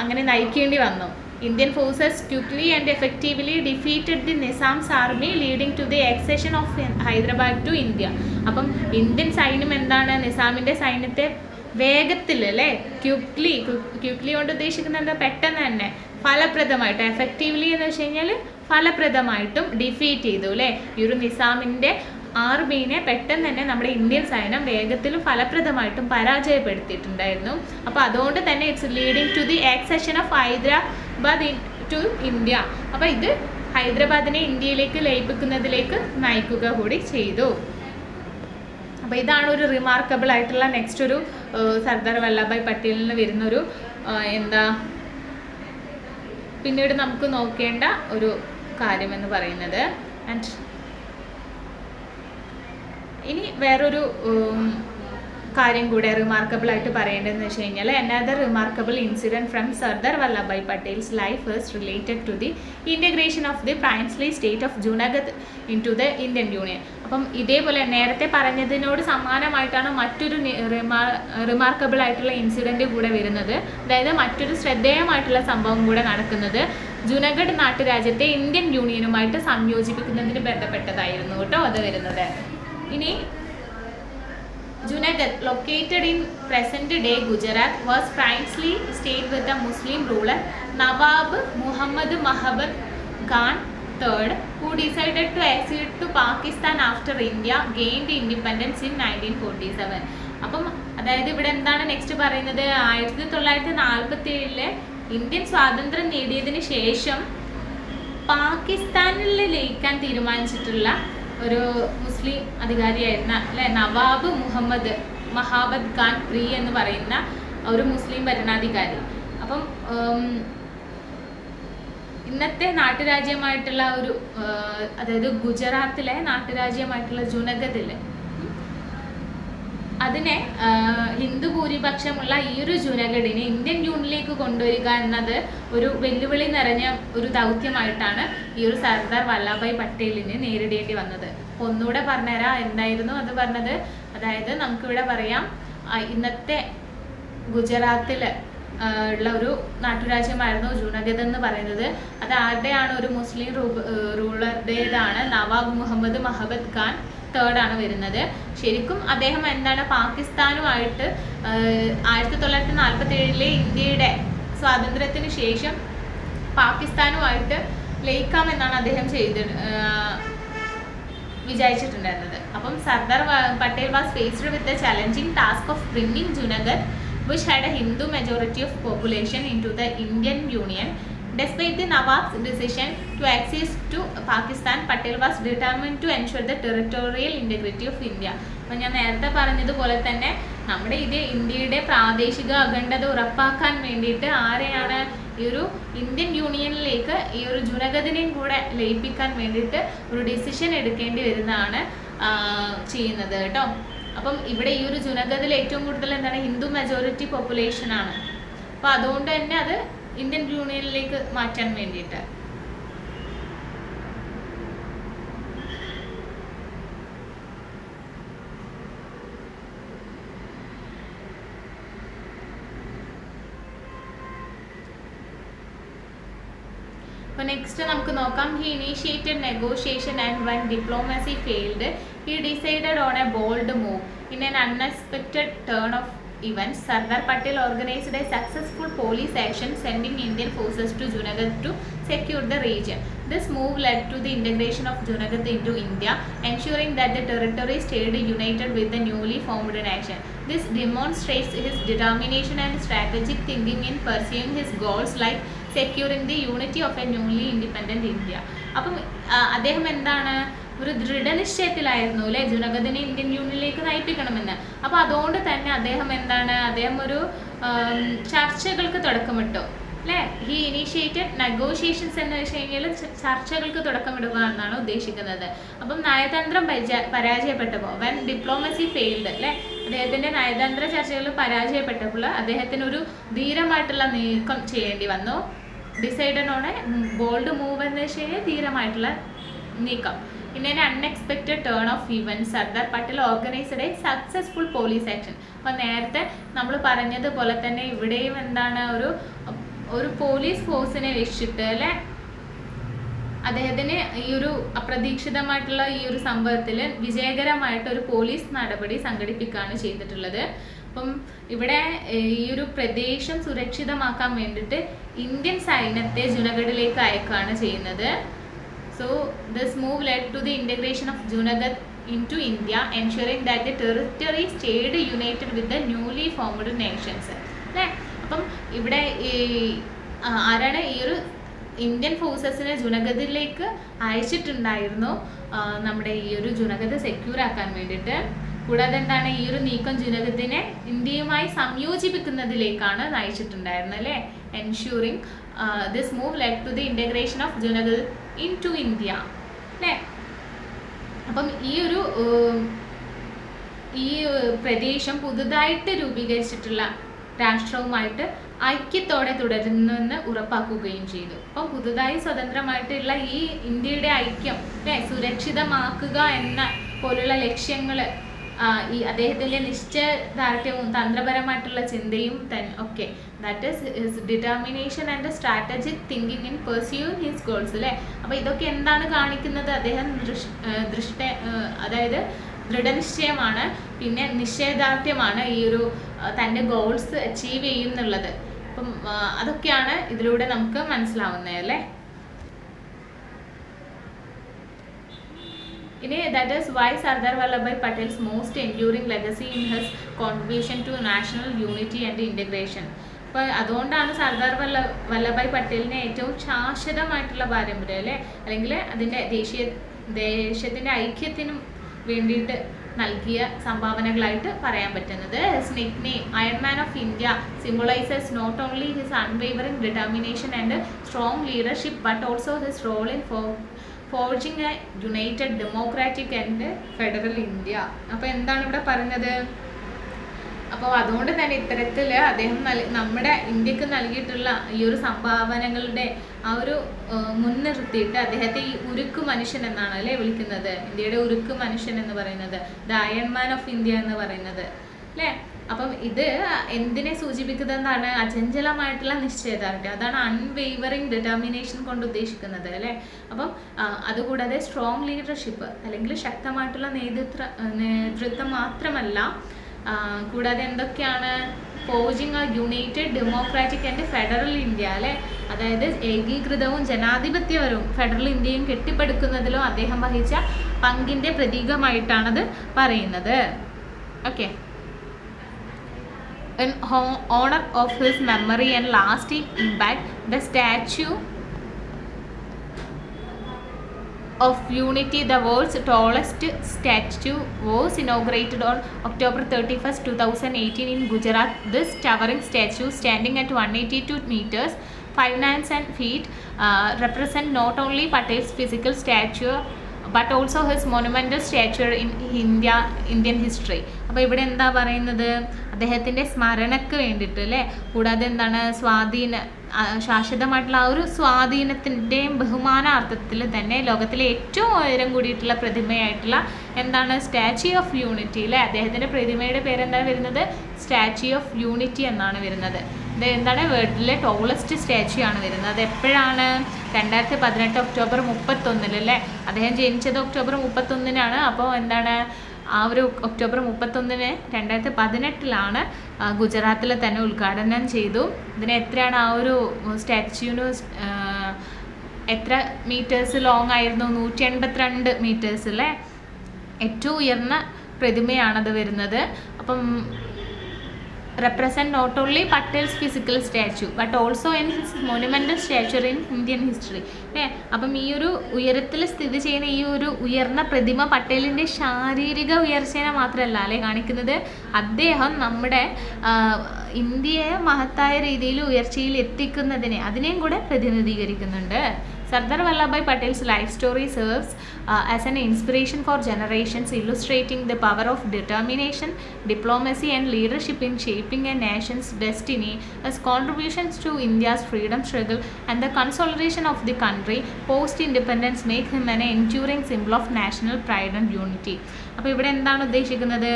അങ്ങനെ നയിക്കേണ്ടി വന്നു. Indian forces quickly and effectively defeated the Nizam's army, leading to the accession of Hyderabad to India. അപ്പം ഇന്ത്യൻ സൈന്യം എന്താണ് നിസാമിൻ്റെ സൈന്യത്തെ വേഗത്തിൽ അല്ലേ, ക്വിക്ലി കൊണ്ട് ഉദ്ദേശിക്കുന്നത് പെട്ടെന്ന് തന്നെ ഫലപ്രദമായിട്ട്, എഫക്റ്റീവ്ലി എന്ന് വെച്ച് കഴിഞ്ഞാൽ ഫലപ്രദമായിട്ടും ഡിഫീറ്റ് ചെയ്തു അല്ലേ. ഈ ഒരു നിസാമിൻ്റെ ആർമീനെ പെട്ടെന്ന് തന്നെ നമ്മുടെ ഇന്ത്യൻ സൈന്യം വേഗത്തിലും ഫലപ്രദമായിട്ടും പരാജയപ്പെടുത്തിയിട്ടുണ്ടായിരുന്നു. അപ്പോൾ അതുകൊണ്ട് തന്നെ it's leading to the accession of Hyderabad to India. അപ്പോൾ ഇത് ഹൈദരാബാദിനെ ഇന്ത്യയിലേക്ക് ലയിപ്പിക്കുന്നതിലേക്ക് നയിക്കുക കൂടി ചെയ്തു. അപ്പോൾ ഇതാണ് ഒരു റിമാർക്കബിൾ ആയിട്ടുള്ള നെക്സ്റ്റ് ഒരു സർദാർ വല്ലഭായ് പട്ടേലിൽ നിന്ന് വരുന്നൊരു പിന്നീട് നമുക്ക് നോക്കേണ്ട ഒരു കാര്യമെന്ന് പറയുന്നത്. ആൻഡ് ഇനി വേറൊരു കാര്യം കൂടെ റിമാർക്കബിൾ ആയിട്ട് പറയേണ്ടതെന്ന് വെച്ച് കഴിഞ്ഞാൽ, another remarkable incident from Sardar Vallabhbhai Patel's life is related to the integration of the princely state of Junagadh into the Indian union. അപ്പം ഇതേപോലെ നേരത്തെ പറഞ്ഞതിനോട് സമാനമായിട്ടാണ് മറ്റൊരു റിമാർക്കബിൾ ആയിട്ടുള്ള ഇൻസിഡൻറ്റ് കൂടെ വരുന്നത്. അതായത് മറ്റൊരു ശ്രദ്ധേയമായിട്ടുള്ള സംഭവം കൂടെ നടക്കുന്നത് ജുനാഗഡ് നാട്ടുരാജ്യത്തെ ഇന്ത്യൻ യൂണിയനുമായിട്ട് സംയോജിപ്പിക്കുന്നതിന് ബന്ധപ്പെട്ടതായിരുന്നു കേട്ടോ അത് വരുന്നത്. ഇനി Junagadh, located in present-day Gujarat, was princely state with the Muslim ruler Nawab Muhammad Mahabad Khan III, who decided to accede to Pakistan after India gained independence in 1947. അപ്പം അതായത് ഇവിടെ എന്താണ് നെക്സ്റ്റ് പറയുന്നത്, 1947 ഇന്ത്യൻ സ്വാതന്ത്ര്യം നേടിയതിന് ശേഷം പാകിസ്ഥാനിൽ ലയിക്കാൻ തീരുമാനിച്ചിട്ടുള്ള ഒരു മുസ്ലിം അധികാരിയായിരുന്ന അല്ലെ നവാബ് മുഹമ്മദ് മഹാബദ് ഖാൻ III എന്ന് പറയുന്ന ഒരു മുസ്ലിം ഭരണാധികാരി. അപ്പം ഇന്നത്തെ നാട്ടുരാജ്യമായിട്ടുള്ള ഒരു അതായത് ഗുജറാത്തിലെ നാട്ടുരാജ്യമായിട്ടുള്ള ജുനഗദിൽ അതിനെ ഹിന്ദു ഭൂരിപക്ഷമുള്ള ഈ ഒരു ജുനഗഡിനെ ഇന്ത്യൻ യൂണിയനിലേക്ക് കൊണ്ടുവരിക എന്നത് ഒരു വെല്ലുവിളി നിറഞ്ഞ ഒരു ദൗത്യമായിട്ടാണ് ഈ ഒരു സർദാർ വല്ലഭായ് പട്ടേലിന് നേരിടേണ്ടി വന്നത്. ഒന്നുകൂടെ പറഞ്ഞുതരാം എന്തായിരുന്നു അത് പറഞ്ഞത്. അതായത് നമുക്കിവിടെ പറയാം, ഇന്നത്തെ ഗുജറാത്തിൽ ഉള്ള ഒരു നാട്ടുരാജ്യമായിരുന്നു ജുനഗദ് എന്ന് പറയുന്നത്. അത് ആരുടെയാണ്, ഒരു മുസ്ലിം റൂളറുടേതാണ്, നവാബ് മുഹമ്മദ് മഹബദ് ഖാൻ തേർഡാണ് വരുന്നത്. ശരിക്കും അദ്ദേഹം എന്താണ് പാകിസ്ഥാനുമായിട്ട് 1947 ഇന്ത്യയുടെ സ്വാതന്ത്ര്യത്തിന് ശേഷം പാകിസ്ഥാനുമായിട്ട് ലയിക്കാമെന്നാണ് അദ്ദേഹം വിചാരിച്ചിട്ടുണ്ടായിരുന്നത്. അപ്പം Sardar Patel was faced with the challenging task of bringing Junagadh which had a Hindu majority of population into the Indian Union. Despite the Nawab's decision to access to Pakistan, Patel was determined to ensure the territorial integrity of India. അപ്പോൾ ഞാൻ നേരത്തെ പറഞ്ഞതുപോലെ തന്നെ നമ്മുടെ ഇന്ത്യയുടെ പ്രാദേശിക അഖണ്ഡത ഉറപ്പാക്കാൻ വേണ്ടിയിട്ട് ആരെയാണ് ഈ ഒരു ഇന്ത്യൻ യൂണിയനിലേക്ക് ഈ ഒരു ജുനഗദിനെയും കൂടെ ലയിപ്പിക്കാൻ വേണ്ടിയിട്ട് ഒരു ഡിസിഷൻ എടുക്കേണ്ടി വരുന്നതാണ് ചെയ്യുന്നത് കേട്ടോ. അപ്പം ഇവിടെ ഈ ഒരു ജുനഗദിൽ ഏറ്റവും കൂടുതൽ എന്താണ് ഹിന്ദു മെജോറിറ്റി പോപ്പുലേഷൻ ആണ്. അപ്പോൾ അതുകൊണ്ട് തന്നെ അത് ഇന്ത്യൻ യൂണിയനിലേക്ക് മാറ്റാൻ വേണ്ടിയിട്ട്. അപ്പോൾ നെക്സ്റ്റ് നമുക്ക് നോക്കാം. He initiated negotiation and when diplomacy failed he decided on a bold move. In an unexpected turn of events, Sardar Patel organized a successful police action, sending Indian forces to Junagadh to secure the region. This move led to the integration of Junagadh into India, ensuring that the territory stayed united with the newly formed nation. This demonstrates his determination and strategic thinking in pursuing his goals like securing the unity of a newly independent India. അപ്പം അദ്ദേഹം എന്താണ് ഒരു ദൃഢനിശ്ചയത്തിലായിരുന്നു അല്ലേ ജുനഗദിനെ Indian യൂണിയനിലേക്ക് നയിപ്പിക്കണമെന്ന്. അപ്പോൾ അതുകൊണ്ട് തന്നെ അദ്ദേഹം ഒരു ചർച്ചകൾക്ക് തുടക്കമിട്ടു അല്ലേ. ഹി ഇനീഷ്യേറ്റഡ് നെഗോഷിയേഷൻസ് എന്ന് വെച്ച് കഴിഞ്ഞാൽ ചർച്ചകൾക്ക് തുടക്കമിടുക എന്നാണ് ഉദ്ദേശിക്കുന്നത്. അപ്പം നയതന്ത്രം പരാജയപ്പെട്ടപ്പോൾ വെൻ ഡിപ്ലോമസി ഫെയിൽഡ് അല്ലേ, അദ്ദേഹത്തിൻ്റെ നയതന്ത്ര ചർച്ചകൾ പരാജയപ്പെട്ടപ്പോൾ അദ്ദേഹത്തിനൊരു ധീരമായിട്ടുള്ള നീക്കം ചെയ്യേണ്ടി വന്നു. Decided on A bold move എന്ന് വെച്ച് കഴിഞ്ഞാൽ ധീരമായിട്ടുള്ള നീക്കം. In an unexpected turn of events, Sardar Patel organized a successful police action. അപ്പോൾ നേരത്തെ നമ്മൾ പറഞ്ഞതുപോലെ തന്നെ ഇവിടെയും എന്താണ് ഒരു പോലീസ് ഫോഴ്സിനെ വെച്ചിട്ട് അല്ലെ അദ്ദേഹത്തിന് ഈ ഒരു അപ്രതീക്ഷിതമായിട്ടുള്ള ഈ ഒരു സംഭവത്തിൽ വിജയകരമായിട്ട് ഒരു പോലീസ് നടപടി സംഘടിപ്പിക്കുകയാണ് ചെയ്തിട്ടുള്ളത്. അപ്പം ഇവിടെ ഈ ഒരു പ്രദേശം സുരക്ഷിതമാക്കാൻ വേണ്ടിയിട്ട് ഇന്ത്യൻ സൈന്യത്തെ ജുനഗഡിലേക്ക് അയക്കുകയാണ് ചെയ്യുന്നത്. So this move led to the integration of Junagadh into India, ensuring that the territory stayed united with the newly formed nations. അല്ലേ, അപ്പം ഇവിടെ ആരാണ് ഈ ഒരു ഇന്ത്യൻ ഫോഴ്സസിനെ ജുനഗദിലേക്ക് അയച്ചിട്ടുണ്ടായിരുന്നു നമ്മുടെ ഈ ഒരു ജുനഗദ് സെക്യൂർ ആക്കാൻ വേണ്ടിയിട്ട്. കൂടാതെ എന്താണ് ഈ ഒരു നീക്കം ജുനഗദിനെ ഇന്ത്യയുമായി സംയോജിപ്പിക്കുന്നതിലേക്കാണ് നയിച്ചിട്ടുണ്ടായിരുന്നത് അല്ലേ. Ensuring this move led to the integration of Junagadh into India അല്ലേ. അപ്പം ഈ പ്രദേശം പുതുതായിട്ട് രൂപീകരിച്ചിട്ടുള്ള രാഷ്ട്രവുമായിട്ട് ഐക്യത്തോടെ തുടരുന്നെന്ന് ഉറപ്പാക്കുകയും ചെയ്തു. അപ്പം പുതുതായി സ്വതന്ത്രമായിട്ടുള്ള ഈ ഇന്ത്യയുടെ ഐക്യം അല്ലേ സുരക്ഷിതമാക്കുക എന്ന പോലുള്ള ലക്ഷ്യങ്ങൾ ഈ അദ്ദേഹത്തിൻ്റെ നിശ്ചയദാർഢ്യവും തന്ത്രപരമായിട്ടുള്ള ചിന്തയും ഒക്കെ that is his determination and strategic thinking in pursuing his goals അല്ലേ. അപ്പോൾ ഇതൊക്കെ എന്താണ് കാണിക്കുന്നത്? അദ്ദേഹം അതായത് ദൃഢനിശ്ചയമാണ്, പിന്നെ നിശ്ചയദാർഢ്യമാണ് ഈ ഒരു തൻ്റെ ഗോൾസ് അച്ചീവ് ചെയ്യുന്നുള്ളത്. അപ്പം അതൊക്കെയാണ് ഇതിലൂടെ നമുക്ക് മനസ്സിലാവുന്നത് അല്ലേ. That is why Sardar Vallabhbhai Patel's most enduring legacy in his contribution to national unity and integration. അപ്പോൾ അതുകൊണ്ടാണ് സർദാർ വല്ലഭായ് പട്ടേലിനെ ഏറ്റവും ശാശ്വതമായിട്ടുള്ള പാരമ്പര്യം അല്ലേ, അല്ലെങ്കിൽ അതിൻ്റെ ദേശത്തിൻ്റെ ഐക്യത്തിനും വേണ്ടിയിട്ട് നൽകിയ സംഭാവനകളായിട്ട് പറയാൻ പറ്റുന്നത്. His nickname Iron Man of India symbolizes not only his unwavering determination and strong leadership but also his role in forging a united democratic and federal India. അപ്പോൾ എന്താണ് ഇവിടെ പറഞ്ഞത്? അപ്പോൾ അതുകൊണ്ട് തന്നെ ഇത്തരത്തിൽ അദ്ദേഹം നമ്മുടെ ഇന്ത്യക്ക് നൽകിയിട്ടുള്ള ഈ ഒരു സംഭാവനകളുടെ ആ ഒരു മുൻനിർത്തിയിട്ട് അദ്ദേഹത്തെ ഈ ഉരുക്ക് മനുഷ്യൻ എന്നാണ് അല്ലേ വിളിക്കുന്നത്. ഇന്ത്യയുടെ ഉരുക്ക് മനുഷ്യൻ എന്ന് പറയുന്നത്, the iron man of India എന്ന് പറയുന്നത് അല്ലേ? അപ്പം ഇത് എന്തിനെ സൂചിപ്പിക്കുന്നതെന്നാണ്? അചഞ്ചലമായിട്ടുള്ള നിശ്ചയദാർഢ്യം. അതാണ് അൺവേവറിങ് ഡിറ്റർമിനേഷൻ കൊണ്ട് ഉദ്ദേശിക്കുന്നത് അല്ലേ? അപ്പം അതുകൂടാതെ സ്ട്രോങ് ലീഡർഷിപ്പ് അല്ലെങ്കിൽ ശക്തമായിട്ടുള്ള നേതൃത്വം മാത്രമല്ല, കൂടാതെ എന്തൊക്കെയാണ്? Forging A United democratic and federal India അല്ലേ? അതായത് ഏകീകൃതവും ജനാധിപത്യപരവും ഫെഡറൽ ഇന്ത്യയും കെട്ടിപ്പടുക്കുന്നതിലും അദ്ദേഹം വഹിച്ച പങ്കിൻ്റെ പ്രതീകമായിട്ടാണത് പറയുന്നത്. Okay. In honor of his memory and lasting impact, the Statue of Unity, the world's tallest statue, was inaugurated on October 31st, 2018 in Gujarat. This towering statue, standing at 182 meters, 5'9" feet, represent not only Patel's physical stature but also his monumental stature in Indian history. അപ്പോൾ ഇവിടെ എന്താ പറയുന്നത്? അദ്ദേഹത്തിൻ്റെ സ്മരണയ്ക്ക് വേണ്ടിയിട്ട് അല്ലേ? കൂടാതെ എന്താണ്? ശാശ്വതമായിട്ടുള്ള ആ ഒരു സ്വാധീനത്തിൻ്റെയും ബഹുമാനാർത്ഥത്തിൽ തന്നെ ലോകത്തിലെ ഏറ്റവും ഉയരം കൂടിയിട്ടുള്ള പ്രതിമയായിട്ടുള്ള എന്താണ്? സ്റ്റാച്യു ഓഫ് യൂണിറ്റി അല്ലേ? അദ്ദേഹത്തിൻ്റെ പ്രതിമയുടെ പേരെന്താണ് വരുന്നത്? സ്റ്റാച്യു ഓഫ് യൂണിറ്റി എന്നാണ് വരുന്നത്. ഇത് എന്താണ്? വേൾഡിലെ ടോളസ്റ്റ് സ്റ്റാച്യു ആണ് വരുന്നത്. അത് എപ്പോഴാണ്? 2018 ഒക്ടോബർ 31 അല്ലേ? അദ്ദേഹം ജനിച്ചത് ഒക്ടോബർ 31 അപ്പോൾ എന്താണ്? ആ ഒരു ഒക്ടോബർ 31 2018 ഗുജറാത്തിൽ തന്നെ ഉദ്ഘാടനം ചെയ്തു. ഇതിന് എത്രയാണ്? ആ ഒരു സ്റ്റാച്യൂന് എത്ര മീറ്റേഴ്സ് ലോങ് ആയിരുന്നു? 182 മീറ്റേഴ്സ് അല്ലേ? ഏറ്റവും ഉയർന്ന പ്രതിമയാണത് വരുന്നത്. അപ്പം represent not only Patel's physical statue but also in his monumental stature in Indian history. അല്ലേ? അപ്പം ഈ ഒരു ഉയരത്തിൽ സ്ഥിതി ചെയ്യുന്ന ഈ ഒരു ഉയർന്ന പ്രതിമ പട്ടേലിൻ്റെ ശാരീരിക ഉയർച്ചയെ മാത്രമല്ല അല്ലേ കാണിക്കുന്നത്, അദ്ദേഹം നമ്മുടെ ഇന്ത്യയെ മഹത്തായ രീതിയിൽ ഉയർച്ചയിൽ എത്തിക്കുന്നതിനെ അതിനെയും കൂടെ പ്രതിനിധീകരിക്കുന്നുണ്ട്. Sardar Vallabhbhai Patel's life story serves as an inspiration for generations, illustrating the power of determination, diplomacy and leadership in shaping a nation's destiny. His contributions to India's freedom struggle and the consolidation of the country post-independence make him an enduring symbol of national pride and unity. അപ്പോൾ ഇവിടെ എന്താണ് ഉദ്ദേശിക്കുന്നത്?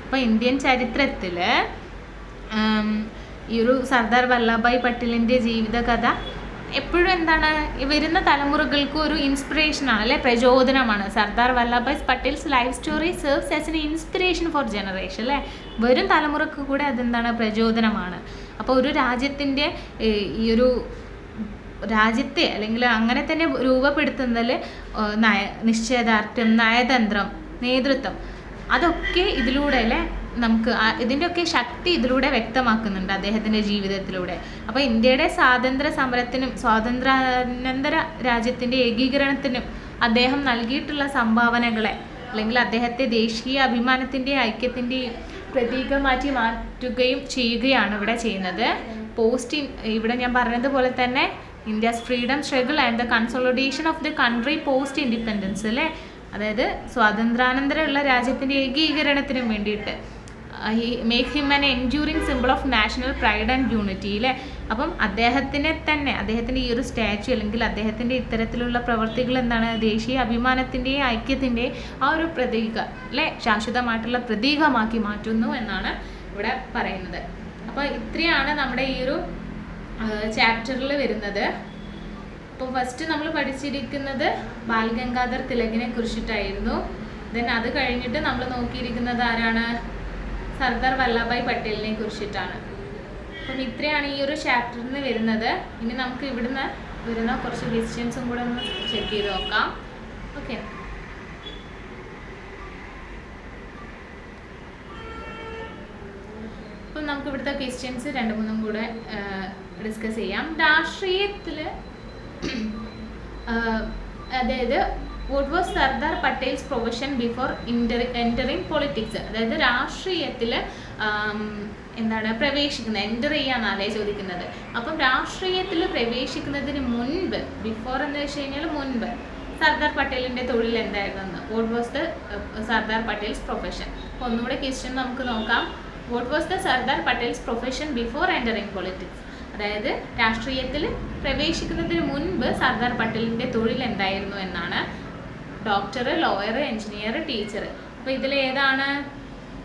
അപ്പോൾ Indian ചരിത്രത്തിൽ ഈ ഒരു സർദാർ വല്ലഭായ് പട്ടേലിൻ്റെ ജീവിതകഥ എപ്പോഴും എന്താണ്? വരുന്ന തലമുറകൾക്ക് ഒരു ഇൻസ്പിറേഷനാണ് അല്ലേ? പ്രചോദനമാണ്. Sardar Vallabhbhai Patel's life story serves as an inspiration for generation അല്ലേ? വരും തലമുറക്ക് കൂടെ അതെന്താണ്? പ്രചോദനമാണ്. അപ്പോൾ ഒരു രാജ്യത്തിൻ്റെ ഈ ഒരു രാജ്യത്തെ അല്ലെങ്കിൽ അങ്ങനെ തന്നെ രൂപപ്പെടുത്തുന്നതിൽ നിശ്ചയദാർഢ്യം, നയതന്ത്രം, നേതൃത്വം അതൊക്കെ ഇതിലൂടെ അല്ലേ നമുക്ക് ഇതിൻ്റെയൊക്കെ ശക്തി ഇതിലൂടെ വ്യക്തമാക്കുന്നുണ്ട് അദ്ദേഹത്തിൻ്റെ ജീവിതത്തിലൂടെ. അപ്പോൾ ഇന്ത്യയുടെ സ്വാതന്ത്ര്യ സമരത്തിനും സ്വാതന്ത്ര്യാനന്തര രാജ്യത്തിൻ്റെ ഏകീകരണത്തിനും അദ്ദേഹം നൽകിയിട്ടുള്ള സംഭാവനകളെ അല്ലെങ്കിൽ അദ്ദേഹത്തെ ദേശീയ അഭിമാനത്തിൻ്റെയും ഐക്യത്തിൻ്റെയും പ്രതീകമാറ്റി മാറ്റുകയും ചെയ്യുകയാണ് ഇവിടെ ചെയ്യുന്നത്. ഇവിടെ ഞാൻ പറഞ്ഞതുപോലെ തന്നെ India's freedom struggle and the consolidation of the country post independence അല്ലേ? അതായത് സ്വാതന്ത്ര്യാനന്തരമുള്ള രാജ്യത്തിൻ്റെ ഏകീകരണത്തിനും വേണ്ടിയിട്ട് make him an enduring simple of national pride and unity അല്ലേ? അപ്പം അദ്ദേഹത്തിൻ്റെ ഈ ഒരു സ്റ്റാച്യു അല്ലെങ്കിൽ അദ്ദേഹത്തിൻ്റെ ഇത്തരത്തിലുള്ള പ്രവർത്തികൾ എന്താണ്? ദേശീയ അഭിമാനത്തിൻ്റെയും ഐക്യത്തിൻ്റെയും ആ ഒരു പ്രതീക അല്ലേ ശാശ്വതമായിട്ടുള്ള പ്രതീകമാക്കി മാറ്റുന്നു എന്നാണ് ഇവിടെ പറയുന്നത്. അപ്പോൾ ഇത്രയാണ് നമ്മുടെ ഈ ഒരു ചാപ്റ്ററിൽ വരുന്നത്. അപ്പോൾ ഫസ്റ്റ് നമ്മൾ പഠിച്ചിരിക്കുന്നത് ബാൽ ഗംഗാധർ തിലകിനെ കുറിച്ചിട്ടായിരുന്നു. ദെൻ അത് കഴിഞ്ഞിട്ട് നമ്മൾ നോക്കിയിരിക്കുന്നത് ആരാണ്? സർദാർ വല്ലഭായ് പട്ടേലിനെ കുറിച്ചിട്ടാണ്. അപ്പം ഇത്രയാണ് ഈ ഒരു ചാപ്റ്ററിൽ നിന്ന് വരുന്നത്. ഇനി നമുക്ക് ഇവിടുന്ന് വരുന്ന കുറച്ച് ക്വസ്റ്റ്യൻസും കൂടെ ഒന്ന് ചെക്ക് ചെയ്ത് നോക്കാം. ഓക്കെ, അപ്പം നമുക്ക് ഇവിടുത്തെ ക്വസ്റ്റ്യൻസ് 2-3 കൂടെ ഡിസ്കസ് ചെയ്യാം. രാഷ്ട്രീയത്തിൽ അതായത് what was Sardar Patel's profession before entering politics? അതായത് രാഷ്ട്രീയത്തിൽ എന്താണ് പ്രവേശിക്കുന്നത്, എൻ്റർ ചെയ്യാന്നാലേ ചോദിക്കുന്നത്. അപ്പം രാഷ്ട്രീയത്തിൽ പ്രവേശിക്കുന്നതിന് മുൻപ്, ബിഫോർ എന്ന് വെച്ച് കഴിഞ്ഞാൽ മുൻപ്, സർദാർ പട്ടേലിൻ്റെ തൊഴിൽ എന്തായിരുന്നു? What was the Sardar Patel's profession? അപ്പോൾ ഒന്നുകൂടെ ക്വസ്റ്റ്യൻ നമുക്ക് നോക്കാം. What was the Sardar Patel's profession before entering politics? അതായത് രാഷ്ട്രീയത്തിൽ പ്രവേശിക്കുന്നതിന് മുൻപ് സർദാർ പട്ടേലിൻ്റെ തൊഴിൽ എന്തായിരുന്നു എന്നാണ്. Doctor, lawyer, engineer, teacher. അപ്പോൾ ഇതിലേതാണ്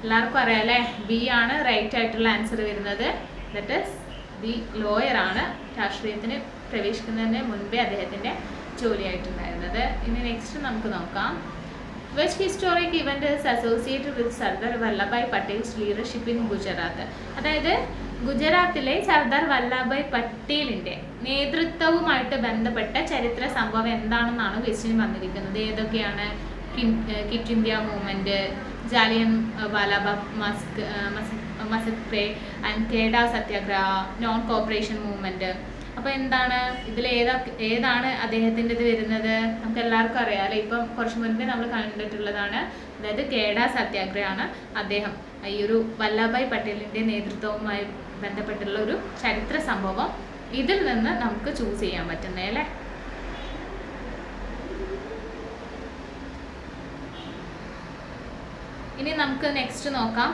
എല്ലാവർക്കും അറിയാം അല്ലേ, ബി ആണ് റൈറ്റ് ആയിട്ടുള്ള ആൻസർ വരുന്നത്. ദാറ്റ് ഈസ് ദി ലോയർ ആണ് രാഷ്ട്രീയത്തിന് പ്രവേശിക്കുന്നതിന് മുൻപേ അദ്ദേഹത്തിൻ്റെ ജോലിയായിട്ടുണ്ടായിരുന്നത്. ഇനി നെക്സ്റ്റ് നമുക്ക് നോക്കാം. Which historic event is associated with Sardar Vallabhbhai Patel's leadership in Gujarat? അതായത് ഗുജറാത്തിലെ സർദാർ വല്ലഭായ് പട്ടേലിൻ്റെ നേതൃത്വവുമായിട്ട് ബന്ധപ്പെട്ട ചരിത്ര സംഭവം എന്താണെന്നാണ് ക്വസ്റ്റ്യൻ വന്നിരിക്കുന്നത്. ഏതൊക്കെയാണ്? ക്വിറ്റ് ഇന്ത്യ മൂവ്മെൻറ്റ്, ജാലിയൻ വാലാബാഗ് massacre and Kheda Satyagraha, non cooperation movement. അപ്പോൾ എന്താണ് ഇതിൽ ഏതാണ് അദ്ദേഹത്തിൻ്റെത് വരുന്നത്? നമുക്ക് എല്ലാവർക്കും അറിയാമല്ലോ, ഇപ്പം കുറച്ച് മുൻപേ നമ്മൾ കണ്ടിട്ടുള്ളതാണ്. അതായത് കേഡ സത്യാഗ്രഹമാണ് അദ്ദേഹം ഈ ഒരു വല്ലഭായ് പട്ടേലിൻ്റെ നേതൃത്വവുമായി ബന്ധപ്പെട്ടുള്ള ഒരു ചരിത്ര സംഭവം. ഇതിൽ നിന്ന് നമുക്ക് ചൂസ് ചെയ്യാൻ പറ്റുന്നേ അല്ലേ. ഇനി നമുക്ക് നെക്സ്റ്റ് നോക്കാം.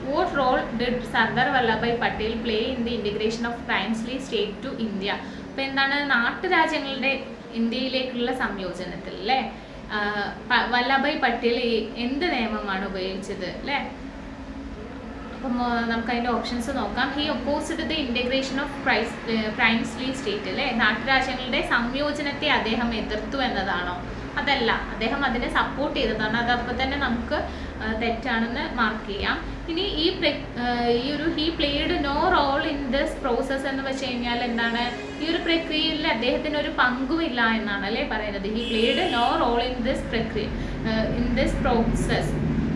What role did Sardar Vallabhbhai Patel play in the integration of princely state to India? അപ്പോൾ എന്താണ് നാട്ടുരാജ്യങ്ങളുടെ ഇന്ത്യയിലേക്കുള്ള സംയോജനത്തിൽ അല്ലേ വല്ലഭായ് പട്ടേൽ എന്ത് നിയമമാണ് ഉപയോഗിച്ചത് അല്ലേ? അപ്പം നമുക്ക് അതിൻ്റെ ഓപ്ഷൻസ് നോക്കാം. He opposed the integration of princely state അല്ലേ, നാട്ടുരാജ്യങ്ങളുടെ സംയോജനത്തെ അദ്ദേഹം എതിർത്തു എന്നതാണോ? അതല്ല, അദ്ദേഹം അതിനെ സപ്പോർട്ട് ചെയ്തതാണ്. അതപ്പോൾ തന്നെ നമുക്ക് തെറ്റാണെന്ന് മാർക്ക് ചെയ്യാം. ഇനി ഈ ഒരു he played no role in this process എന്ന് വെച്ച് കഴിഞ്ഞാൽ എന്താണ്? ഈ ഒരു പ്രക്രിയയിൽ അദ്ദേഹത്തിന് ഒരു പങ്കുമില്ല എന്നാണ് അല്ലേ പറയുന്നത്. He played no role in this process.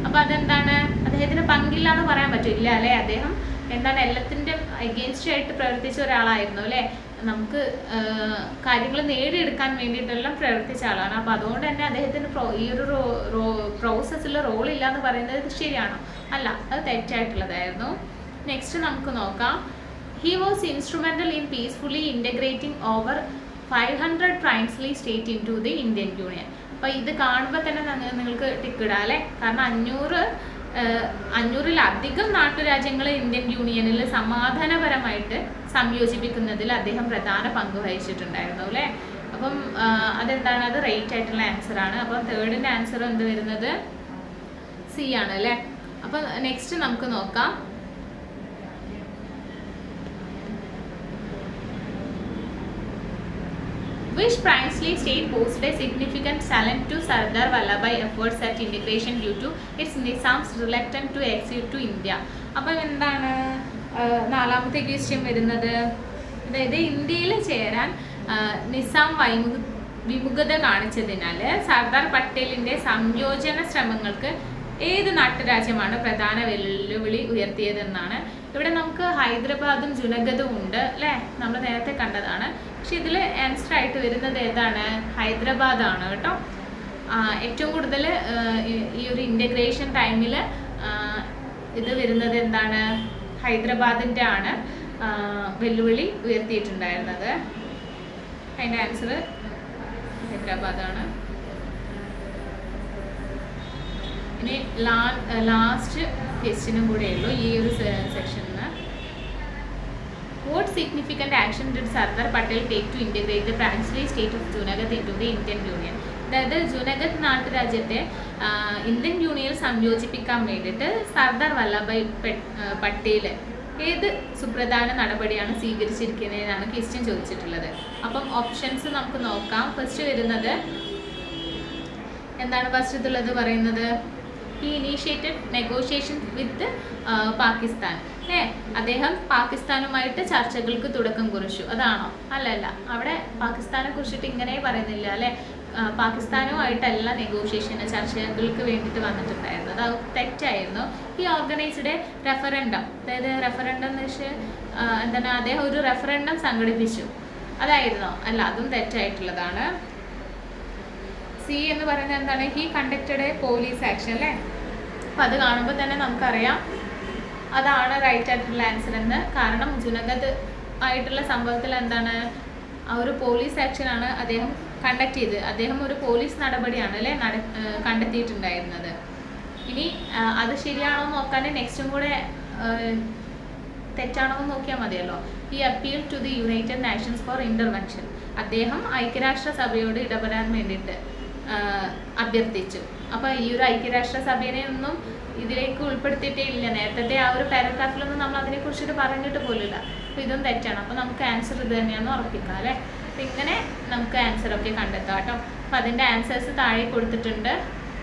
അപ്പോൾ അതെന്താണ്? അദ്ദേഹത്തിന് പങ്കില്ല എന്ന് പറയാൻ പറ്റില്ല അല്ലേ. അദ്ദേഹം എന്താണ് എല്ലാത്തിൻ്റെ അഗെയിൻസ്റ്റ് ആയിട്ട് പ്രവർത്തിച്ച ഒരാളായിരുന്നു അല്ലേ. നമുക്ക് കാര്യങ്ങൾ നേടിയെടുക്കാൻ വേണ്ടിയിട്ടെല്ലാം പ്രവർത്തിച്ച ആളാണ്. അപ്പോൾ അതുകൊണ്ട് തന്നെ അദ്ദേഹത്തിന് ഈ ഒരു പ്രോസസ്സിൽ റോളില്ല എന്ന് പറയുന്നത് ശരിയാണോ? അല്ല, അത് തെറ്റായിട്ടുള്ളതായിരുന്നു. നെക്സ്റ്റ് നമുക്ക് നോക്കാം. He was instrumental in peacefully integrating over 500 princely state into the Indian union. അപ്പോൾ ഇത് കാണുമ്പോൾ തന്നെ നിങ്ങൾക്ക് ടിക്കിടാം അല്ലേ. കാരണം 500-ലധികം നാട്ടുരാജ്യങ്ങൾ ഇന്ത്യൻ യൂണിയനിൽ സമാധാനപരമായിട്ട് സംയോജിപ്പിക്കുന്നതിൽ അദ്ദേഹം പ്രധാന പങ്ക് വഹിച്ചിട്ടുണ്ടായിരുന്നു അല്ലേ. അപ്പം അതെന്താണ്? അത് റൈറ്റ് ആയിട്ടുള്ള ആൻസറാണ്. അപ്പം തേർഡിൻ്റെ ആൻസർ എന്ത് വരുന്നത്? സി ആണ് അല്ലേ. അപ്പം നെക്സ്റ്റ് നമുക്ക് നോക്കാം. Which princely state posed a significant challenge to Sardar Vallabhai efforts at integration due to its Nizam's reluctance to accede to India? അപ്പം എന്താണ് നാലാമത്തെ ക്വസ്റ്റ്യൻ വരുന്നത്? അതായത് ഇന്ത്യയിൽ ചേരാൻ നിസാം വിമുഖത കാണിച്ചതിനാൽ സർദാർ പട്ടേലിൻ്റെ സംയോജന ശ്രമങ്ങൾക്ക് ഏത് നാട്ടുരാജ്യമാണ് പ്രധാന വെല്ലുവിളി ഉയർത്തിയതെന്നാണ്. ഇവിടെ നമുക്ക് ഹൈദരാബാദും ജുനഗദും ഉണ്ട് അല്ലേ, നമ്മൾ നേരത്തെ കണ്ടതാണ്. പക്ഷെ ഇതിൽ ആൻസർ ആയിട്ട് വരുന്നത് ഏതാണ്? ഹൈദരാബാദാണ് കേട്ടോ. ഏറ്റവും കൂടുതൽ ഈ ഒരു ഇൻ്റഗ്രേഷൻ ടൈമിൽ ഇത് വരുന്നത് എന്താണ്? ഹൈദരാബാദിൻ്റെ ആണ് വെല്ലുവിളി ഉയർത്തിയിട്ടുണ്ടായിരുന്നത്. അതിൻ്റെ ആൻസർ ഹൈദരാബാദാണ്. ഇനി ലാസ്റ്റ് ക്വസ്റ്റ്യനും കൂടെ ഉള്ളൂ ഈ ഒരു സെക്ഷനിൽ. What significant action did Sardar Patel take to integrate the princely state of Junagadh into the Indian Union? അതായത് ജുനഗദ് നാട്ടുരാജ്യത്തെ ഇന്ത്യൻ യൂണിയനിൽ സംയോജിപ്പിക്കാൻ വേണ്ടിയിട്ട് സർദാർ വല്ലഭായ് പട്ടേൽ ഏത് സുപ്രധാന നടപടിയാണ് സ്വീകരിച്ചിരിക്കുന്നതെന്നാണ് ക്വസ്റ്റ്യൻ ചോദിച്ചിട്ടുള്ളത്. അപ്പം ഓപ്ഷൻസ് നമുക്ക് നോക്കാം. ഫസ്റ്റ് വരുന്നത് എന്താണ്? ഫസ്റ്റത്തുള്ളത് പറയുന്നത് ഹി ഇനീഷ്യേറ്റഡ് നെഗോഷിയേഷൻ വിത്ത് പാകിസ്ഥാൻ അല്ലേ. അദ്ദേഹം പാകിസ്ഥാനുമായിട്ട് ചർച്ചകൾക്ക് തുടക്കം കുറിച്ചു. അതാണോ? അല്ലല്ല, അവിടെ പാകിസ്ഥാനെ കുറിച്ചിട്ട് ഇങ്ങനെ പറയുന്നില്ല അല്ലേ. പാകിസ്ഥാനുമായിട്ടല്ല നെഗോഷിയേഷന് ചർച്ചകൾക്ക് വേണ്ടിയിട്ട് വന്നിട്ടുണ്ടായിരുന്നത്. അത് തെറ്റായിരുന്നു. ഈ ഓർഗനൈസ്ഡ് റെഫറൻഡം, അതായത് റെഫറൻഡം എന്ന് വെച്ചാൽ എന്താണ്? അദ്ദേഹം ഒരു റെഫറൻഡം സംഘടിപ്പിച്ചു. അതായിരുന്നോ? അല്ല, അതും തെറ്റായിട്ടുള്ളതാണ്. സി എന്ന് പറയുന്നത് എന്താണ്? He conducted A police action അല്ലേ. അപ്പം അത് കാണുമ്പോൾ തന്നെ നമുക്കറിയാം അതാണ് റൈറ്റ് ആയിട്ടുള്ള ആൻസർ എന്ന്. കാരണം ജുനഗദ് ആയിട്ടുള്ള സംഭവത്തിൽ എന്താണ്? ആ ഒരു പോലീസ് ആക്ഷനാണ് അദ്ദേഹം കണ്ടക്ട് ചെയ്ത്. അദ്ദേഹം ഒരു പോലീസ് നടപടിയാണ് അല്ലേ കണ്ടെത്തിയിട്ടുണ്ടായിരുന്നത്. ഇനി അത് ശരിയാണോ നോക്കാൻ നെക്സ്റ്റും കൂടെ തെറ്റാണോ എന്ന് നോക്കിയാൽ മതിയല്ലോ. He appeal to the united nations for intervention. അദ്ദേഹം ഐക്യരാഷ്ട്ര സഭയോട് ഇടപെടാൻ വേണ്ടിയിട്ട് അഭ്യർത്ഥിച്ചു. അപ്പോൾ ഈ ഒരു ഐക്യരാഷ്ട്രസഭയെ ഒന്നും ഇതിലേക്ക് ഉൾപ്പെടുത്തിയിട്ടേ ഇല്ല. നേരത്തെ ആ ഒരു പാരഗ്രാഫിലൊന്നും നമ്മൾ അതിനെക്കുറിച്ചിട്ട് പറഞ്ഞിട്ട് പോലില്ല. അപ്പോൾ ഇതും തെറ്റാണ്. അപ്പോൾ നമുക്ക് ആൻസർ ഇത് തന്നെയാണെന്ന് ഉറപ്പിക്കാം അല്ലേ. അപ്പോൾ ഇങ്ങനെ നമുക്ക് ആൻസറൊക്കെ കണ്ടെത്താം കേട്ടോ. അപ്പോൾ അതിൻ്റെ ആൻസേഴ്സ് താഴെ കൊടുത്തിട്ടുണ്ട്,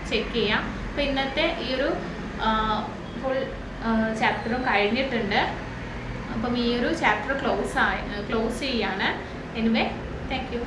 ചെക്ക് ചെയ്യാം. അപ്പോൾ ഇന്നത്തെ ഈ ഒരു ഫുൾ ചാപ്റ്ററും കഴിഞ്ഞിട്ടുണ്ട്. അപ്പം ഈ ഒരു ചാപ്റ്റർ ക്ലോസ് ചെയ്യാണ്. Anyway, thank you.